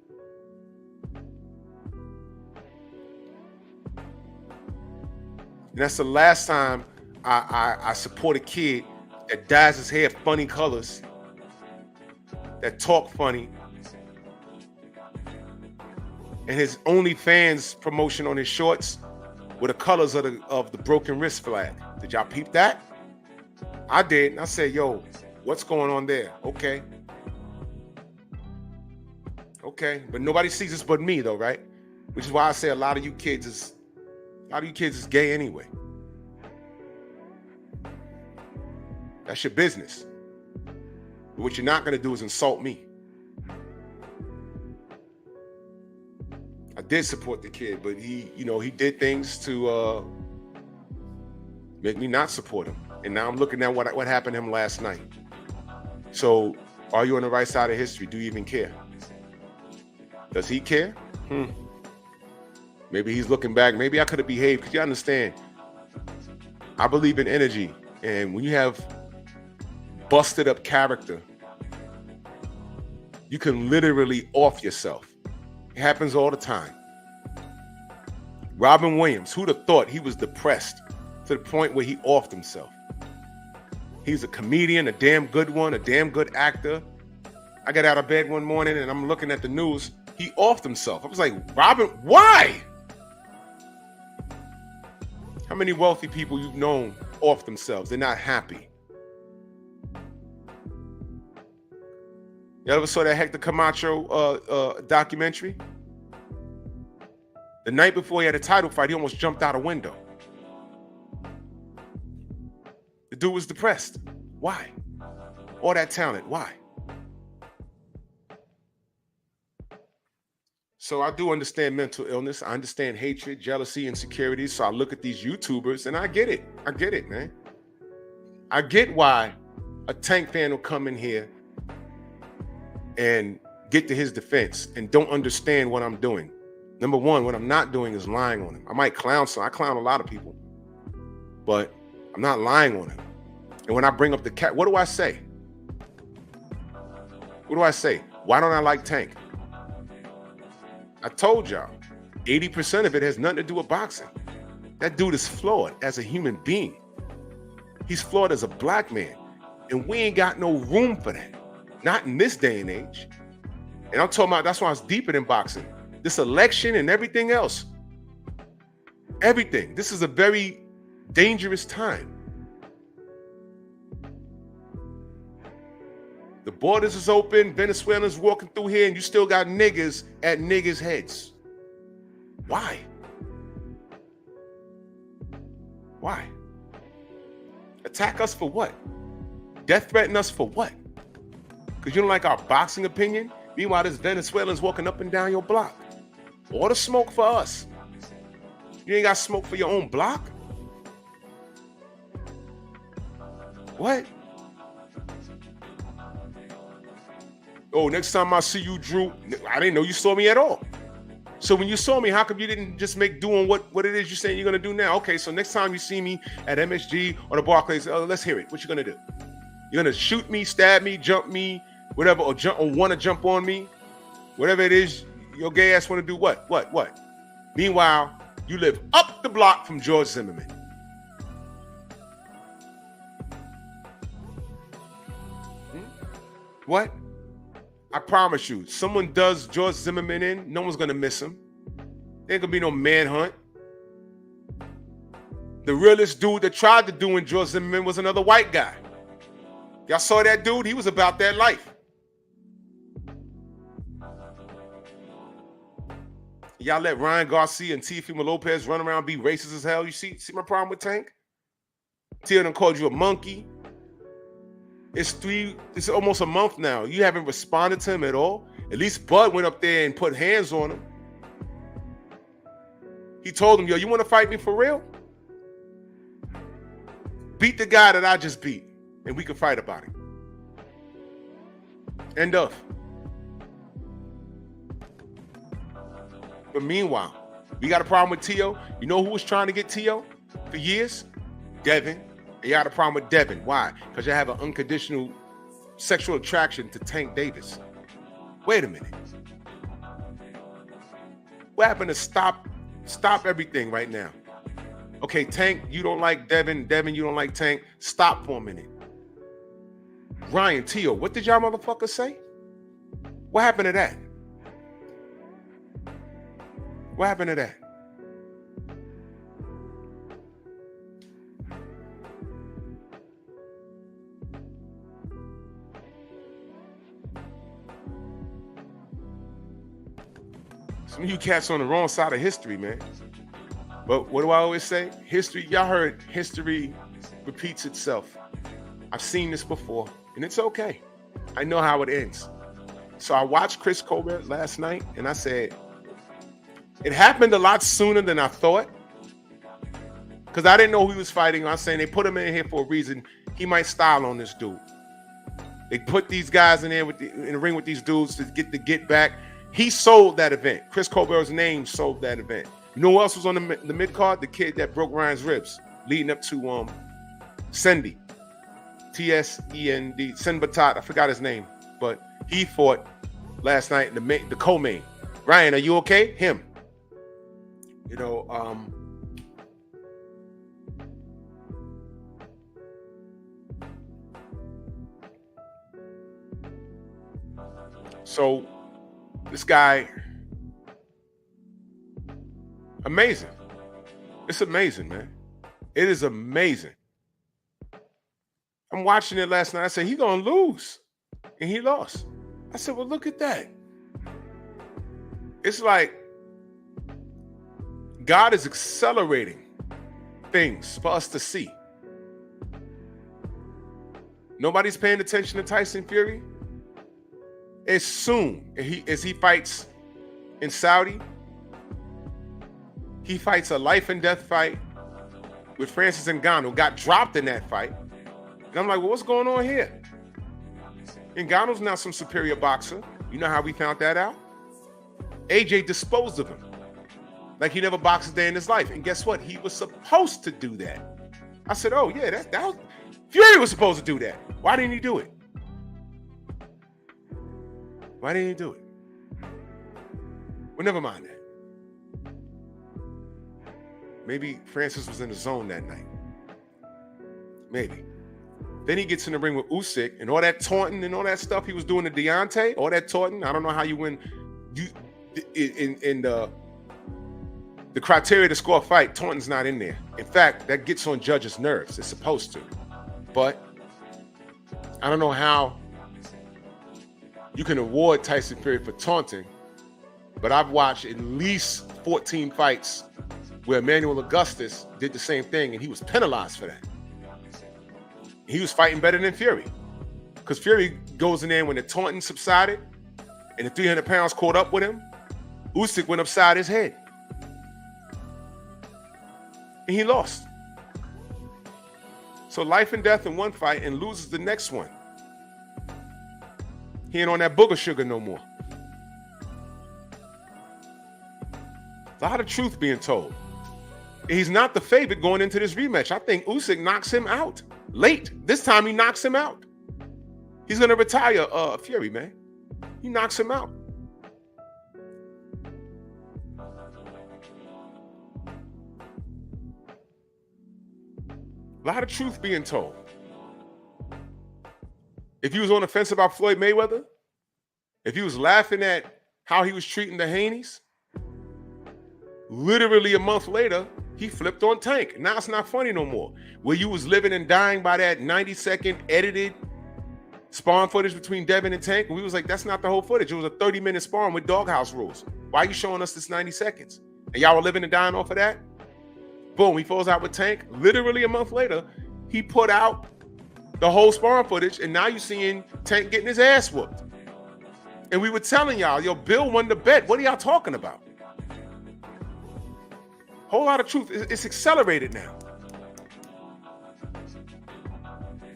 And that's the last time I support a kid that dyes his hair funny colors, that talk funny, and his OnlyFans promotion on his shorts were the colors of the broken wrist flag. Did y'all peep that? I did. And I said, yo, what's going on there? Okay. Okay. But nobody sees this but me though, right? Which is why I say a lot of you kids is gay anyway. That's your business. But what you're not gonna do is insult me. I did support the kid, but he did things to make me not support him. And now I'm looking at what happened to him last night. So are you on the right side of history? Do you even care? Does he care? Maybe he's looking back. Maybe I could have behaved. Because you understand, I believe in energy. And when you have busted up character, you can literally off yourself. It happens all the time. Robin Williams, who'd have thought he was depressed to the point where he offed himself? He's a comedian, a damn good one, a damn good actor. I got out of bed one morning and I'm looking at the news. He offed himself. I was like, Robin, why? How many wealthy people you've known off themselves? They're not happy. You ever saw that Hector Camacho documentary? The night before he had a title fight, he almost jumped out a window. The dude was depressed. Why? All that talent, why? So I do understand mental illness. I understand hatred, jealousy, insecurity. So I look at these YouTubers and I get it. I get it, man. I get why a Tank fan will come in here and get to his defense and don't understand what I'm doing. Number one, what I'm not doing is lying on him. I might clown some. I clown a lot of people, but I'm not lying on him. And when I bring up the cat, what do I say? What do I say? Why don't I like Tank? I told y'all, 80% of it has nothing to do with boxing. That dude is flawed as a human being. He's flawed as a black man. And we ain't got no room for that. Not in this day and age. And I'm talking about, that's why it's deeper than boxing. This election and everything else. Everything. This is a very dangerous time. The borders is open, Venezuelans walking through here, and you still got niggas at niggas' heads. Why? Why? Attack us for what? Death threaten us for what? Because you don't like our boxing opinion? Meanwhile, there's Venezuelans walking up and down your block. All the smoke for us. You ain't got smoke for your own block? What? Oh, next time I see you, Drew, I didn't know you saw me at all. So when you saw me, how come you didn't just make do on what it is you're saying you're going to do now? Okay, so next time you see me at MSG or the Barclays, let's hear it. What you going to do? You're going to shoot me, stab me, jump me, whatever, or want to jump on me? Whatever it is your gay ass want to do what? What? Meanwhile, you live up the block from George Zimmerman. What? I promise you, someone does George Zimmerman in, no one's gonna miss him. There ain't gonna be no manhunt. The realest dude that tried to do in George Zimmerman was another white guy. Y'all saw that dude? He was about that life. Y'all let Ryan Garcia and Teofimo Lopez run around be racist as hell. You see my problem with Tank? Tia done called you a monkey. It's almost a month now. You haven't responded to him at all. At least Bud went up there and put hands on him. He told him, yo, you want to fight me for real? Beat the guy that I just beat, and we can fight about it. End of. But meanwhile, we got a problem with T.O. You know who was trying to get T.O. for years? Devin. And you got a problem with Devin. Why? Because you have an unconditional sexual attraction to Tank Davis. Wait a minute. What happened to stop everything right now? Okay, Tank, you don't like Devin. Devin, you don't like Tank. Stop for a minute. Ryan, T.O., what did y'all motherfuckers say? What happened to that? What happened to that? Some of you cats on the wrong side of history, man. But what do I always say? History, y'all heard history repeats itself. I've seen this before, and it's okay. I know how it ends. So I watched Chris Colbert last night, and I said, it happened a lot sooner than I thought. Because I didn't know who he was fighting. I was saying they put him in here for a reason. He might style on this dude. They put these guys in there in the ring with these dudes to get back. He sold that event. Chris Colbert's name sold that event. You know who else was on the mid card? The kid that broke Ryan's ribs, leading up to Sendi, T-S-E-N-D, Sen Batat. I forgot his name, but he fought last night in the co-main. Ryan, are you okay? Him. You know, so this guy, amazing. It's amazing, man. It is amazing. I'm watching it last night. I said, he's going to lose. And he lost. I said, well, look at that. It's like God is accelerating things for us to see. Nobody's paying attention to Tyson Fury. As soon as he fights in Saudi, he fights a life and death fight with Francis Ngannou, got dropped in that fight. And I'm like, well, what's going on here? Ngannou's now some superior boxer. You know how we found that out? AJ disposed of him like he never boxed a day in his life. And guess what? He was supposed to do that. I said, oh, yeah, that was... Fury was supposed to do that. Why didn't he do it? Why didn't he do it? Well, never mind that. Maybe Francis was in the zone that night. Maybe. Then he gets in the ring with Usyk and all that taunting and all that stuff he was doing to Deontay, all that taunting. I don't know how you win in the criteria to score a fight. Taunting's not in there. In fact, that gets on judges' nerves. It's supposed to. But I don't know how you can award Tyson Fury for taunting, but I've watched at least 14 fights where Emmanuel Augustus did the same thing, and he was penalized for that. He was fighting better than Fury, because Fury goes in there when the taunting subsided and the 300 pounds caught up with him. Usyk went upside his head, and he lost. So life and death in one fight and loses the next one. He ain't on that booger sugar no more. A lot of truth being told. He's not the favorite going into this rematch. I think Usyk knocks him out late. This time he knocks him out. He's going to retire Fury, man. He knocks him out. A lot of truth being told. If he was on the fence about Floyd Mayweather, if he was laughing at how he was treating the Haneys, literally a month later, he flipped on Tank. Now it's not funny no more. Where you was living and dying by that 90-second edited sparring footage between Devin and Tank, and we was like, that's not the whole footage. It was a 30-minute sparring with doghouse rules. Why are you showing us this 90 seconds? And y'all were living and dying off of that? Boom, he falls out with Tank. Literally a month later, he put out the whole sparring footage, and now you're seeing Tank getting his ass whooped. And we were telling y'all, yo, Bill won the bet. What are y'all talking about? Whole lot of truth. It's accelerated now.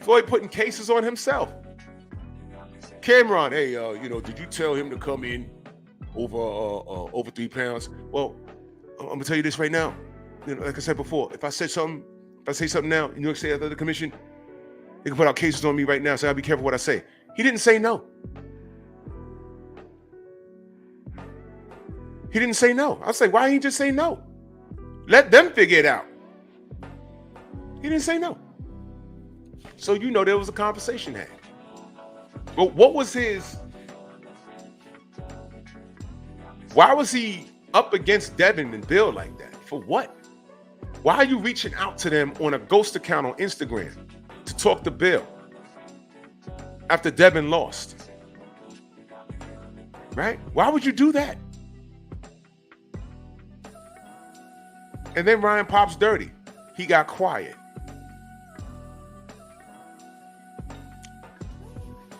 Floyd putting cases on himself. Cameron, hey, did you tell him to come in over 3 pounds? Well, I'm gonna tell you this right now. Like I said before, if I say something now, in New York State Athletic Commission, they can put out cases on me right now, so I gotta be careful what I say. He didn't say no. He didn't say no. I was like, why didn't he just say no? Let them figure it out. He didn't say no. So there was a conversation had. But what was why was he up against Devin and Bill like that? For what? Why are you reaching out to them on a ghost account on Instagram to talk to Bill after Devin lost? Right? Why would you do that? And then Ryan Pop's dirty. He got quiet.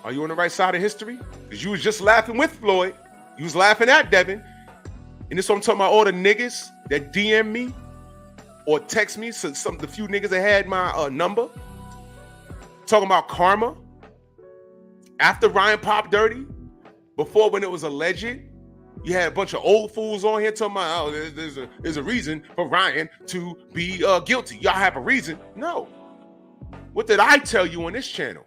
Are you on the right side of history? Because you was just laughing with Floyd. You was laughing at Devin. And this is what I'm talking about, all the niggas that DM me or text me, so the few niggas that had my number, talking about karma. After Ryan Pop dirty, before when it was alleged, you had a bunch of old fools on here talking about, there's a reason for Ryan to be guilty. Y'all have a reason. No. What did I tell you on this channel?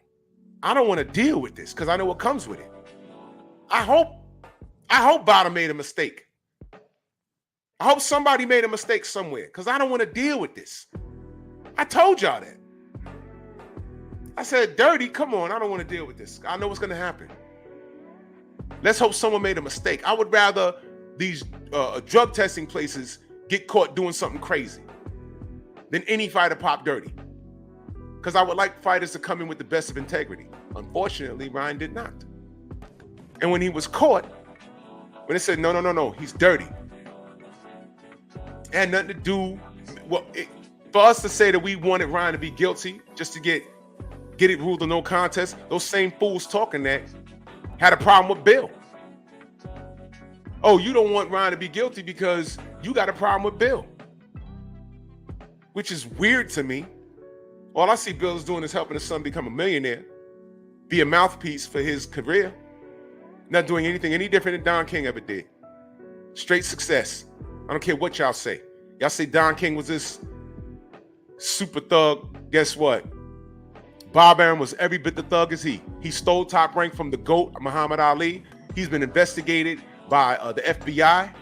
I don't want to deal with this because I know what comes with it. I hope Bottom made a mistake. I hope somebody made a mistake somewhere because I don't want to deal with this. I told y'all that. I said, dirty, come on, I don't want to deal with this. I know what's going to happen. Let's hope someone made a mistake. I would rather these drug testing places get caught doing something crazy than any fighter pop dirty. Because I would like fighters to come in with the best of integrity. Unfortunately, Ryan did not. And when he was caught, when they said, no, he's dirty. It had nothing to do, for us to say that we wanted Ryan to be guilty just to get it ruled a no contest, those same fools talking that had a problem with Bill. Oh, you don't want Ryan to be guilty because you got a problem with Bill. Which is weird to me. All I see Bill is doing is helping his son become a millionaire, be a mouthpiece for his career, not doing anything any different than Don King ever did. Straight success. I don't care what y'all say. Y'all say Don King was this super thug. Guess what? Bob Arum was every bit the thug as he. He stole Top Rank from the GOAT, Muhammad Ali. He's been investigated by the FBI.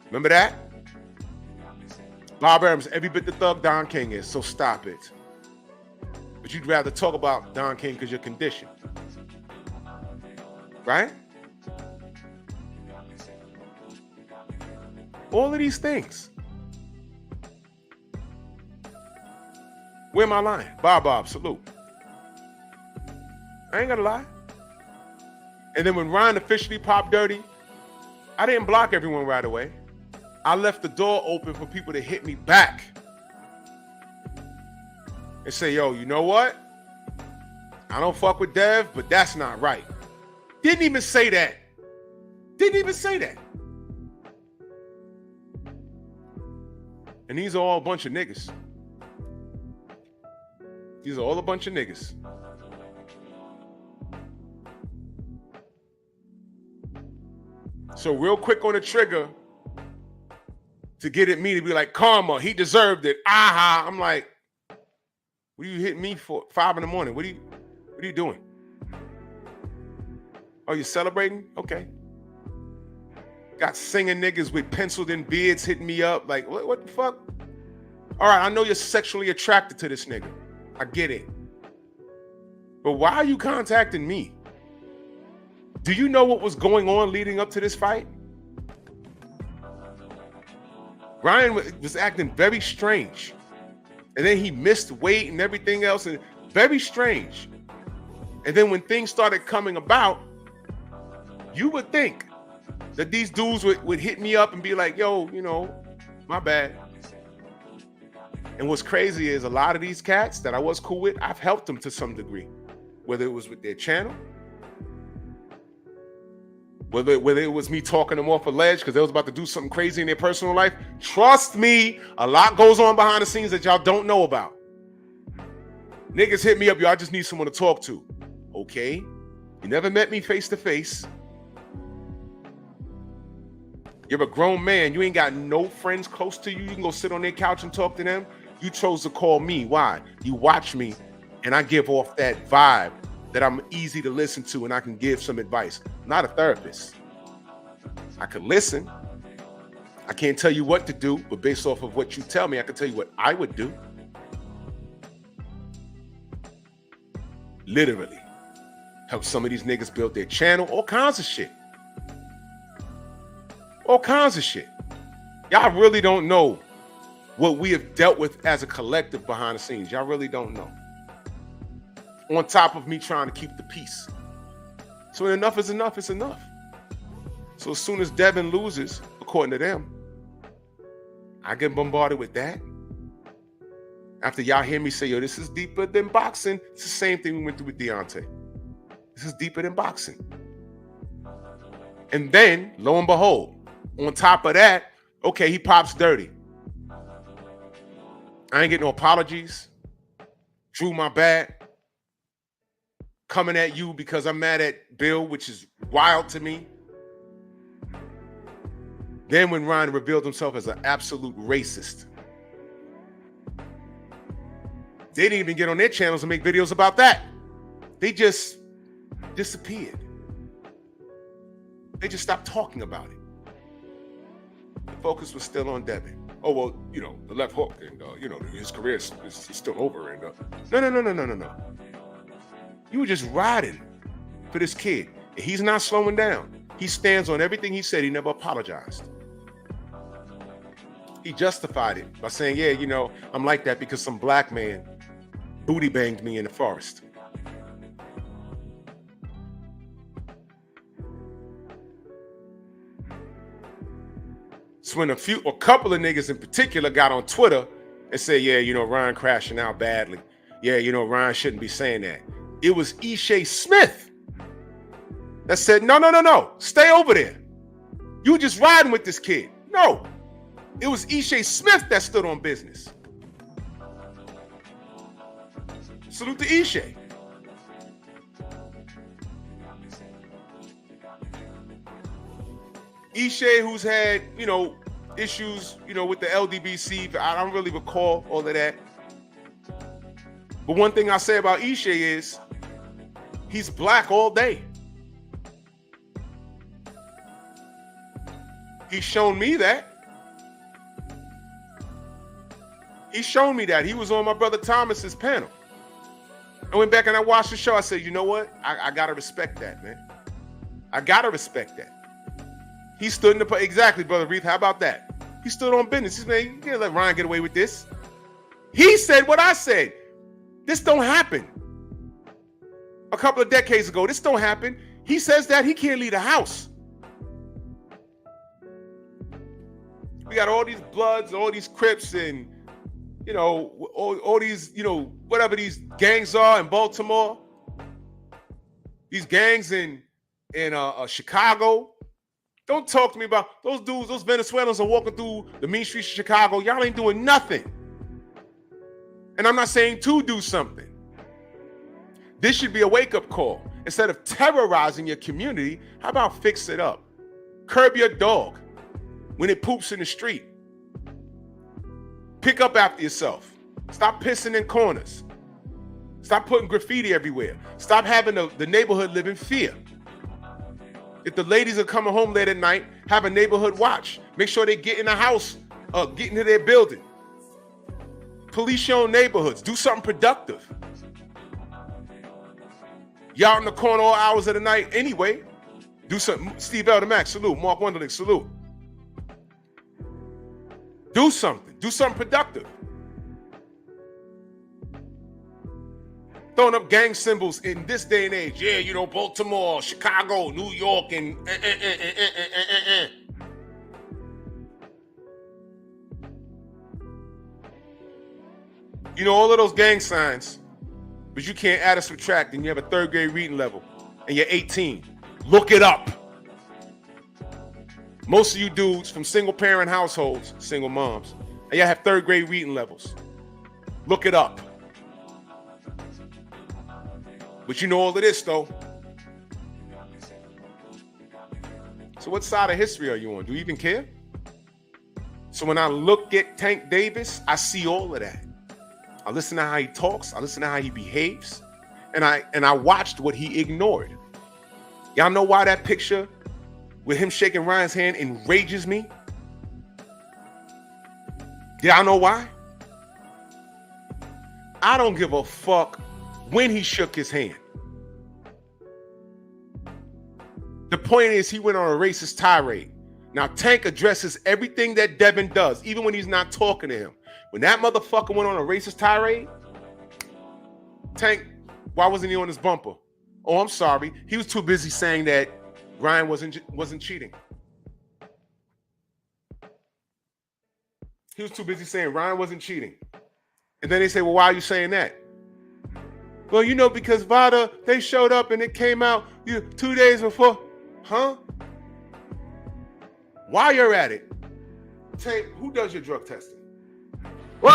Remember that? Bob Arum's every bit the thug Don King is, so stop it. But you'd rather talk about Don King because you're conditioned. Right? All of these things. Where am I lying? Bob, salute. I ain't gonna lie. And then when Ryan officially popped dirty, I didn't block everyone right away. I left the door open for people to hit me back and say, yo, you know what? I don't fuck with Dev, but that's not right. Didn't even say that. And these are all a bunch of niggas. These are all a bunch of niggas. So real quick on the trigger to get at me to be like, karma, he deserved it. Aha. I'm like, what are you hitting me for? 5 a.m? What are you doing? Oh, you celebrating? Okay. Got singing niggas with penciled in beards hitting me up. Like, what the fuck? All right, I know you're sexually attracted to this nigga. I get it. But why are you contacting me? Do you know what was going on leading up to this fight? Ryan was acting very strange. And then he missed weight and everything else, and very strange. And then when things started coming about, you would think that these dudes would hit me up and be like, yo, you know, my bad. And what's crazy is a lot of these cats that I was cool with, I've helped them to some degree. Whether it was with their channel, whether it was me talking them off a ledge because they was about to do something crazy in their personal life. Trust me, a lot goes on behind the scenes that y'all don't know about. Niggas hit me up, yo, I just need someone to talk to. Okay, you never met me face to face. You're a grown man. You ain't got no friends close to you. You can go sit on their couch and talk to them. You chose to call me. Why? You watch me and I give off that vibe that I'm easy to listen to and I can give some advice. I'm not a therapist. I could listen. I can't tell you what to do, but based off of what you tell me, I can tell you what I would do. Literally. Help some of these niggas build their channel, all kinds of shit. All kinds of shit. Y'all really don't know what we have dealt with as a collective behind the scenes. Y'all really don't know. On top of me trying to keep the peace. So enough is enough, it's enough. So as soon as Devin loses, according to them, I get bombarded with that. After y'all hear me say, yo, this is deeper than boxing, it's the same thing we went through with Deontay. This is deeper than boxing. And then, lo and behold, on top of that, okay, he pops dirty. I ain't getting no apologies. Drew, my bad. Coming at you because I'm mad at Bill, which is wild to me. Then when Ryan revealed himself as an absolute racist, they didn't even get on their channels and make videos about that. They just disappeared. They just stopped talking about it. The focus was still on Devin. Oh, well, you know, the left hook and, you know, his career is still over. And No. You were just riding for this kid. And he's not slowing down. He stands on everything he said. He never apologized. He justified it by saying, yeah, you know, I'm like that because some black man booty banged me in the forest. So when a couple of niggas in particular got on Twitter and said, yeah, you know, Ryan crashing out badly. Yeah, you know, Ryan shouldn't be saying that. It was Ishe Smith that said, no, stay over there. You were just riding with this kid. No, it was Ishe Smith that stood on business. Salute to Ishe. Ishe, who's had, you know, issues, you know, with the LDBC. I don't really recall all of that. But one thing I say about Ishe is he's black all day. He's shown me that. He's shown me that. He was on my brother Thomas's panel. I went back and I watched the show. I said, you know what? I gotta respect that, man. I gotta respect that. He stood in the exactly, brother Reith. How about that? He stood on business. He said, you can't let Ryan get away with this. He said what I said. This don't happen. A couple of decades ago, this don't happen. He says that he can't leave the house. We got all these Bloods, all these Crips, and you know, all these, you know, whatever these gangs are in Baltimore. These gangs in Chicago. Don't talk to me about those dudes, those Venezuelans are walking through the mean streets of Chicago. Y'all ain't doing nothing. And I'm not saying to do something. This should be a wake-up call. Instead of terrorizing your community, how about fix it up? Curb your dog when it poops in the street. Pick up after yourself. Stop pissing in corners. Stop putting graffiti everywhere. Stop having the neighborhood live in fear. If the ladies are coming home late at night, have a neighborhood watch. Make sure they get in the house, get into their building. police your own neighborhoods. Do something productive. Y'all in the corner all hours of the night anyway. Do something. Steve L. the Max, salute. Mark Wunderlich, salute. Do something. Do something productive. Throwing up gang symbols in this day and age. Yeah, you know, Baltimore, Chicago, New York, and You know, all of those gang signs, but you can't add or subtract, and you have a third grade reading level, and you're 18. Look it up. Most of you dudes from single parent households, single moms, and y'all have third grade reading levels. Look it up. But you know all of this, though. So what side of history are you on? Do you even care? So when I look at Tank Davis, I see all of that. I listen to how he talks. I listen to how he behaves. And I watched what he ignored. Y'all know why that picture with him shaking Ryan's hand enrages me? Y'all know why? I don't give a fuck when he shook his hand. The point is he went on a racist tirade. Now Tank addresses everything that Devin does, even when he's not talking to him. When that motherfucker went on a racist tirade, Tank, why wasn't he on his bumper? Oh, I'm sorry. He was too busy saying that Ryan wasn't cheating. He was too busy saying Ryan wasn't cheating. And then they say, well, why are you saying that? Well, you know, because VADA, they showed up and it came out 2 days before. Huh? While you're at it, Tank, who does your drug testing? Whoa!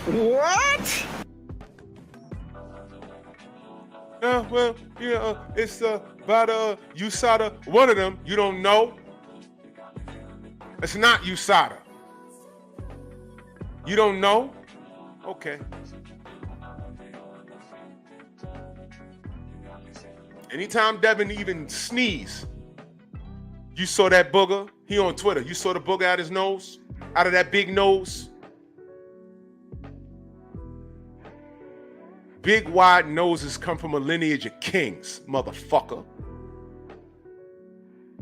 What? Well, yeah, it's VADA, USADA. One of them, you don't know. It's not USADA. You don't know? Okay. Anytime Devin even sneeze, you saw that booger. He on Twitter. You saw the booger out his nose, out of that big nose. Big wide noses come from a lineage of kings, motherfucker.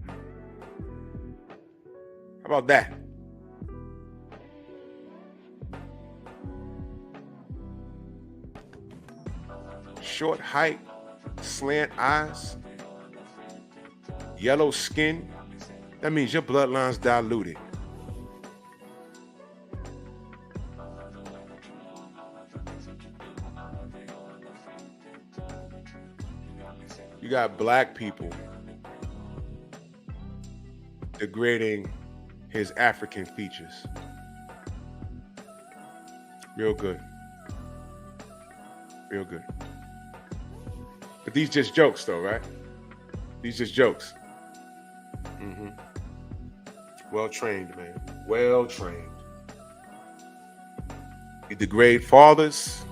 How about that? Short height, slant eyes, yellow skin. That means your bloodline's diluted. You got black people degrading his African features. Real good. Real good. But these just jokes though, right? These just jokes. Mm-hmm. Well trained, man. Well trained. You degrade fathers.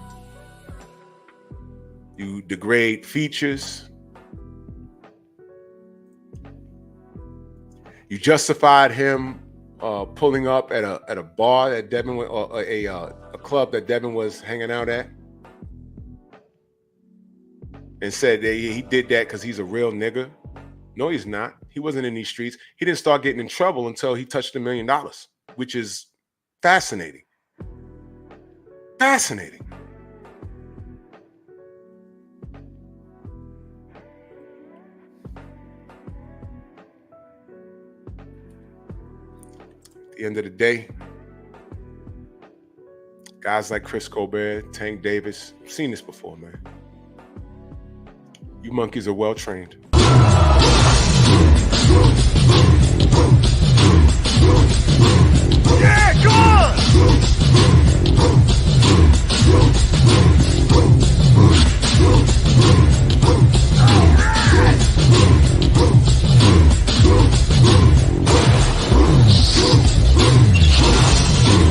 You degrade features. You justified him pulling up at a bar that Devin or a club that Devin was hanging out at, and said that he did that because he's a real nigga. No, he's not. He wasn't in these streets. He didn't start getting in trouble until he touched $1 million, which is fascinating. Fascinating. At the end of the day, guys like Chris Colbert, Tank Davis, I've seen this before, man. You monkeys are well trained. Yeah, come on!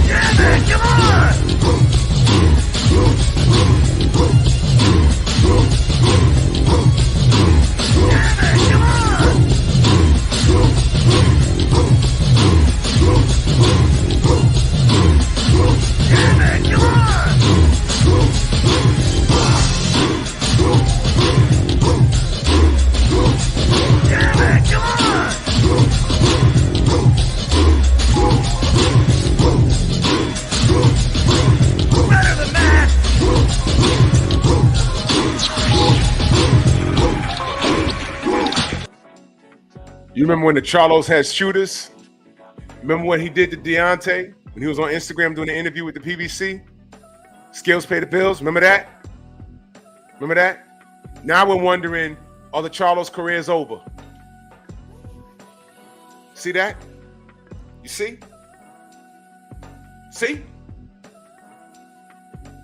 Yeah, man, come on! Yeah! You remember when the Charlos had shooters? Remember what he did to Deontay when he was on Instagram doing an interview with the PBC? Skills pay the bills. Remember that? Remember that? Now we're wondering, are the Charlos careers over? See that? You see? See?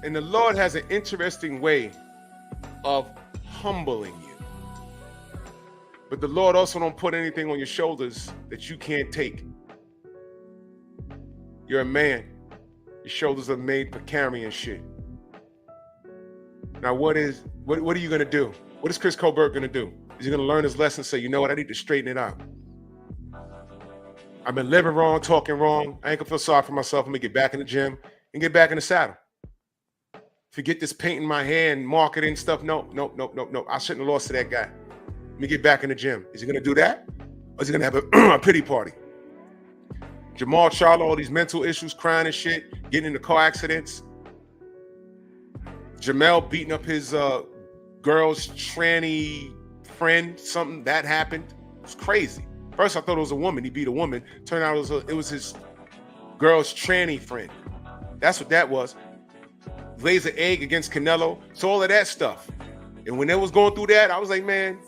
And the Lord has an interesting way of humbling you. But the Lord also don't put anything on your shoulders that you can't take. You're a man. Your shoulders are made for carrying shit. Now, what are you gonna do? What is Chris Colbert gonna do? Is he gonna learn his lesson and say, you know what, I need to straighten it out? I've been living wrong, talking wrong. I ain't gonna feel sorry for myself. I'm gonna get back in the gym and get back in the saddle. Forget this painting my hair and marketing stuff. No. I shouldn't have lost to that guy. Let me get back in the gym. Is he gonna do that? Or is he gonna have a pity party? Jamal Charlo, all these mental issues, crying and shit, getting into car accidents. Jamel beating up his girl's tranny friend, something that happened. It's crazy. First I thought it was a woman. He beat a woman. Turned out it was his girl's tranny friend. That's what that was. Lays an egg against Canelo. So all of that stuff. And when they was going through that, I was like, man,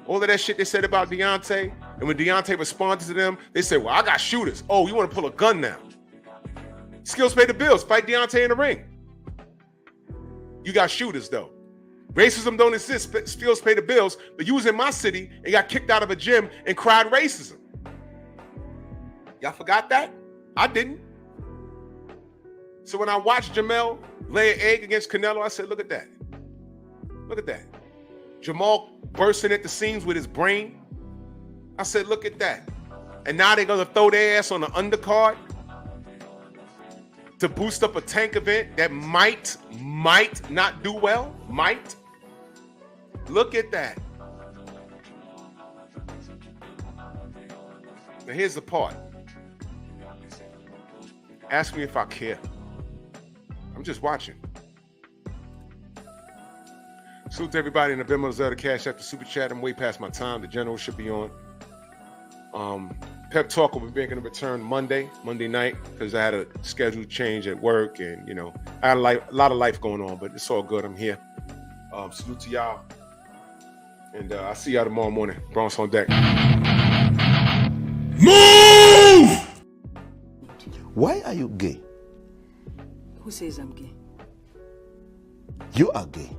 all of that shit they said about Deontay. And when Deontay responded to them, they said, well, I got shooters. Oh, you want to pull a gun now? Skills pay the bills. Fight Deontay in the ring. You got shooters, though. Racism don't exist. Skills pay the bills. But you was in my city and got kicked out of a gym and cried racism. Y'all forgot that? I didn't. So when I watched Jamel lay an egg against Canelo, I said, look at that. Look at that. Jamal bursting at the seams with his brain. I said, look at that. And now they're going to throw their ass on the undercard to boost up a tank event that might not do well. Might. Look at that. Now here's the part. Ask me if I care. I'm just watching. Salute to everybody in the Venmo, Zelda, Cash App, the Super Chat. I'm way past my time. The general should be on. Pep Talk will be making a return Monday night, because I had a schedule change at work, and I had a lot of life going on, but it's all good. I'm here. Salute to y'all, and I'll see y'all tomorrow morning. Bronx on deck. Move! Why are you gay? Who says I'm gay? You are gay.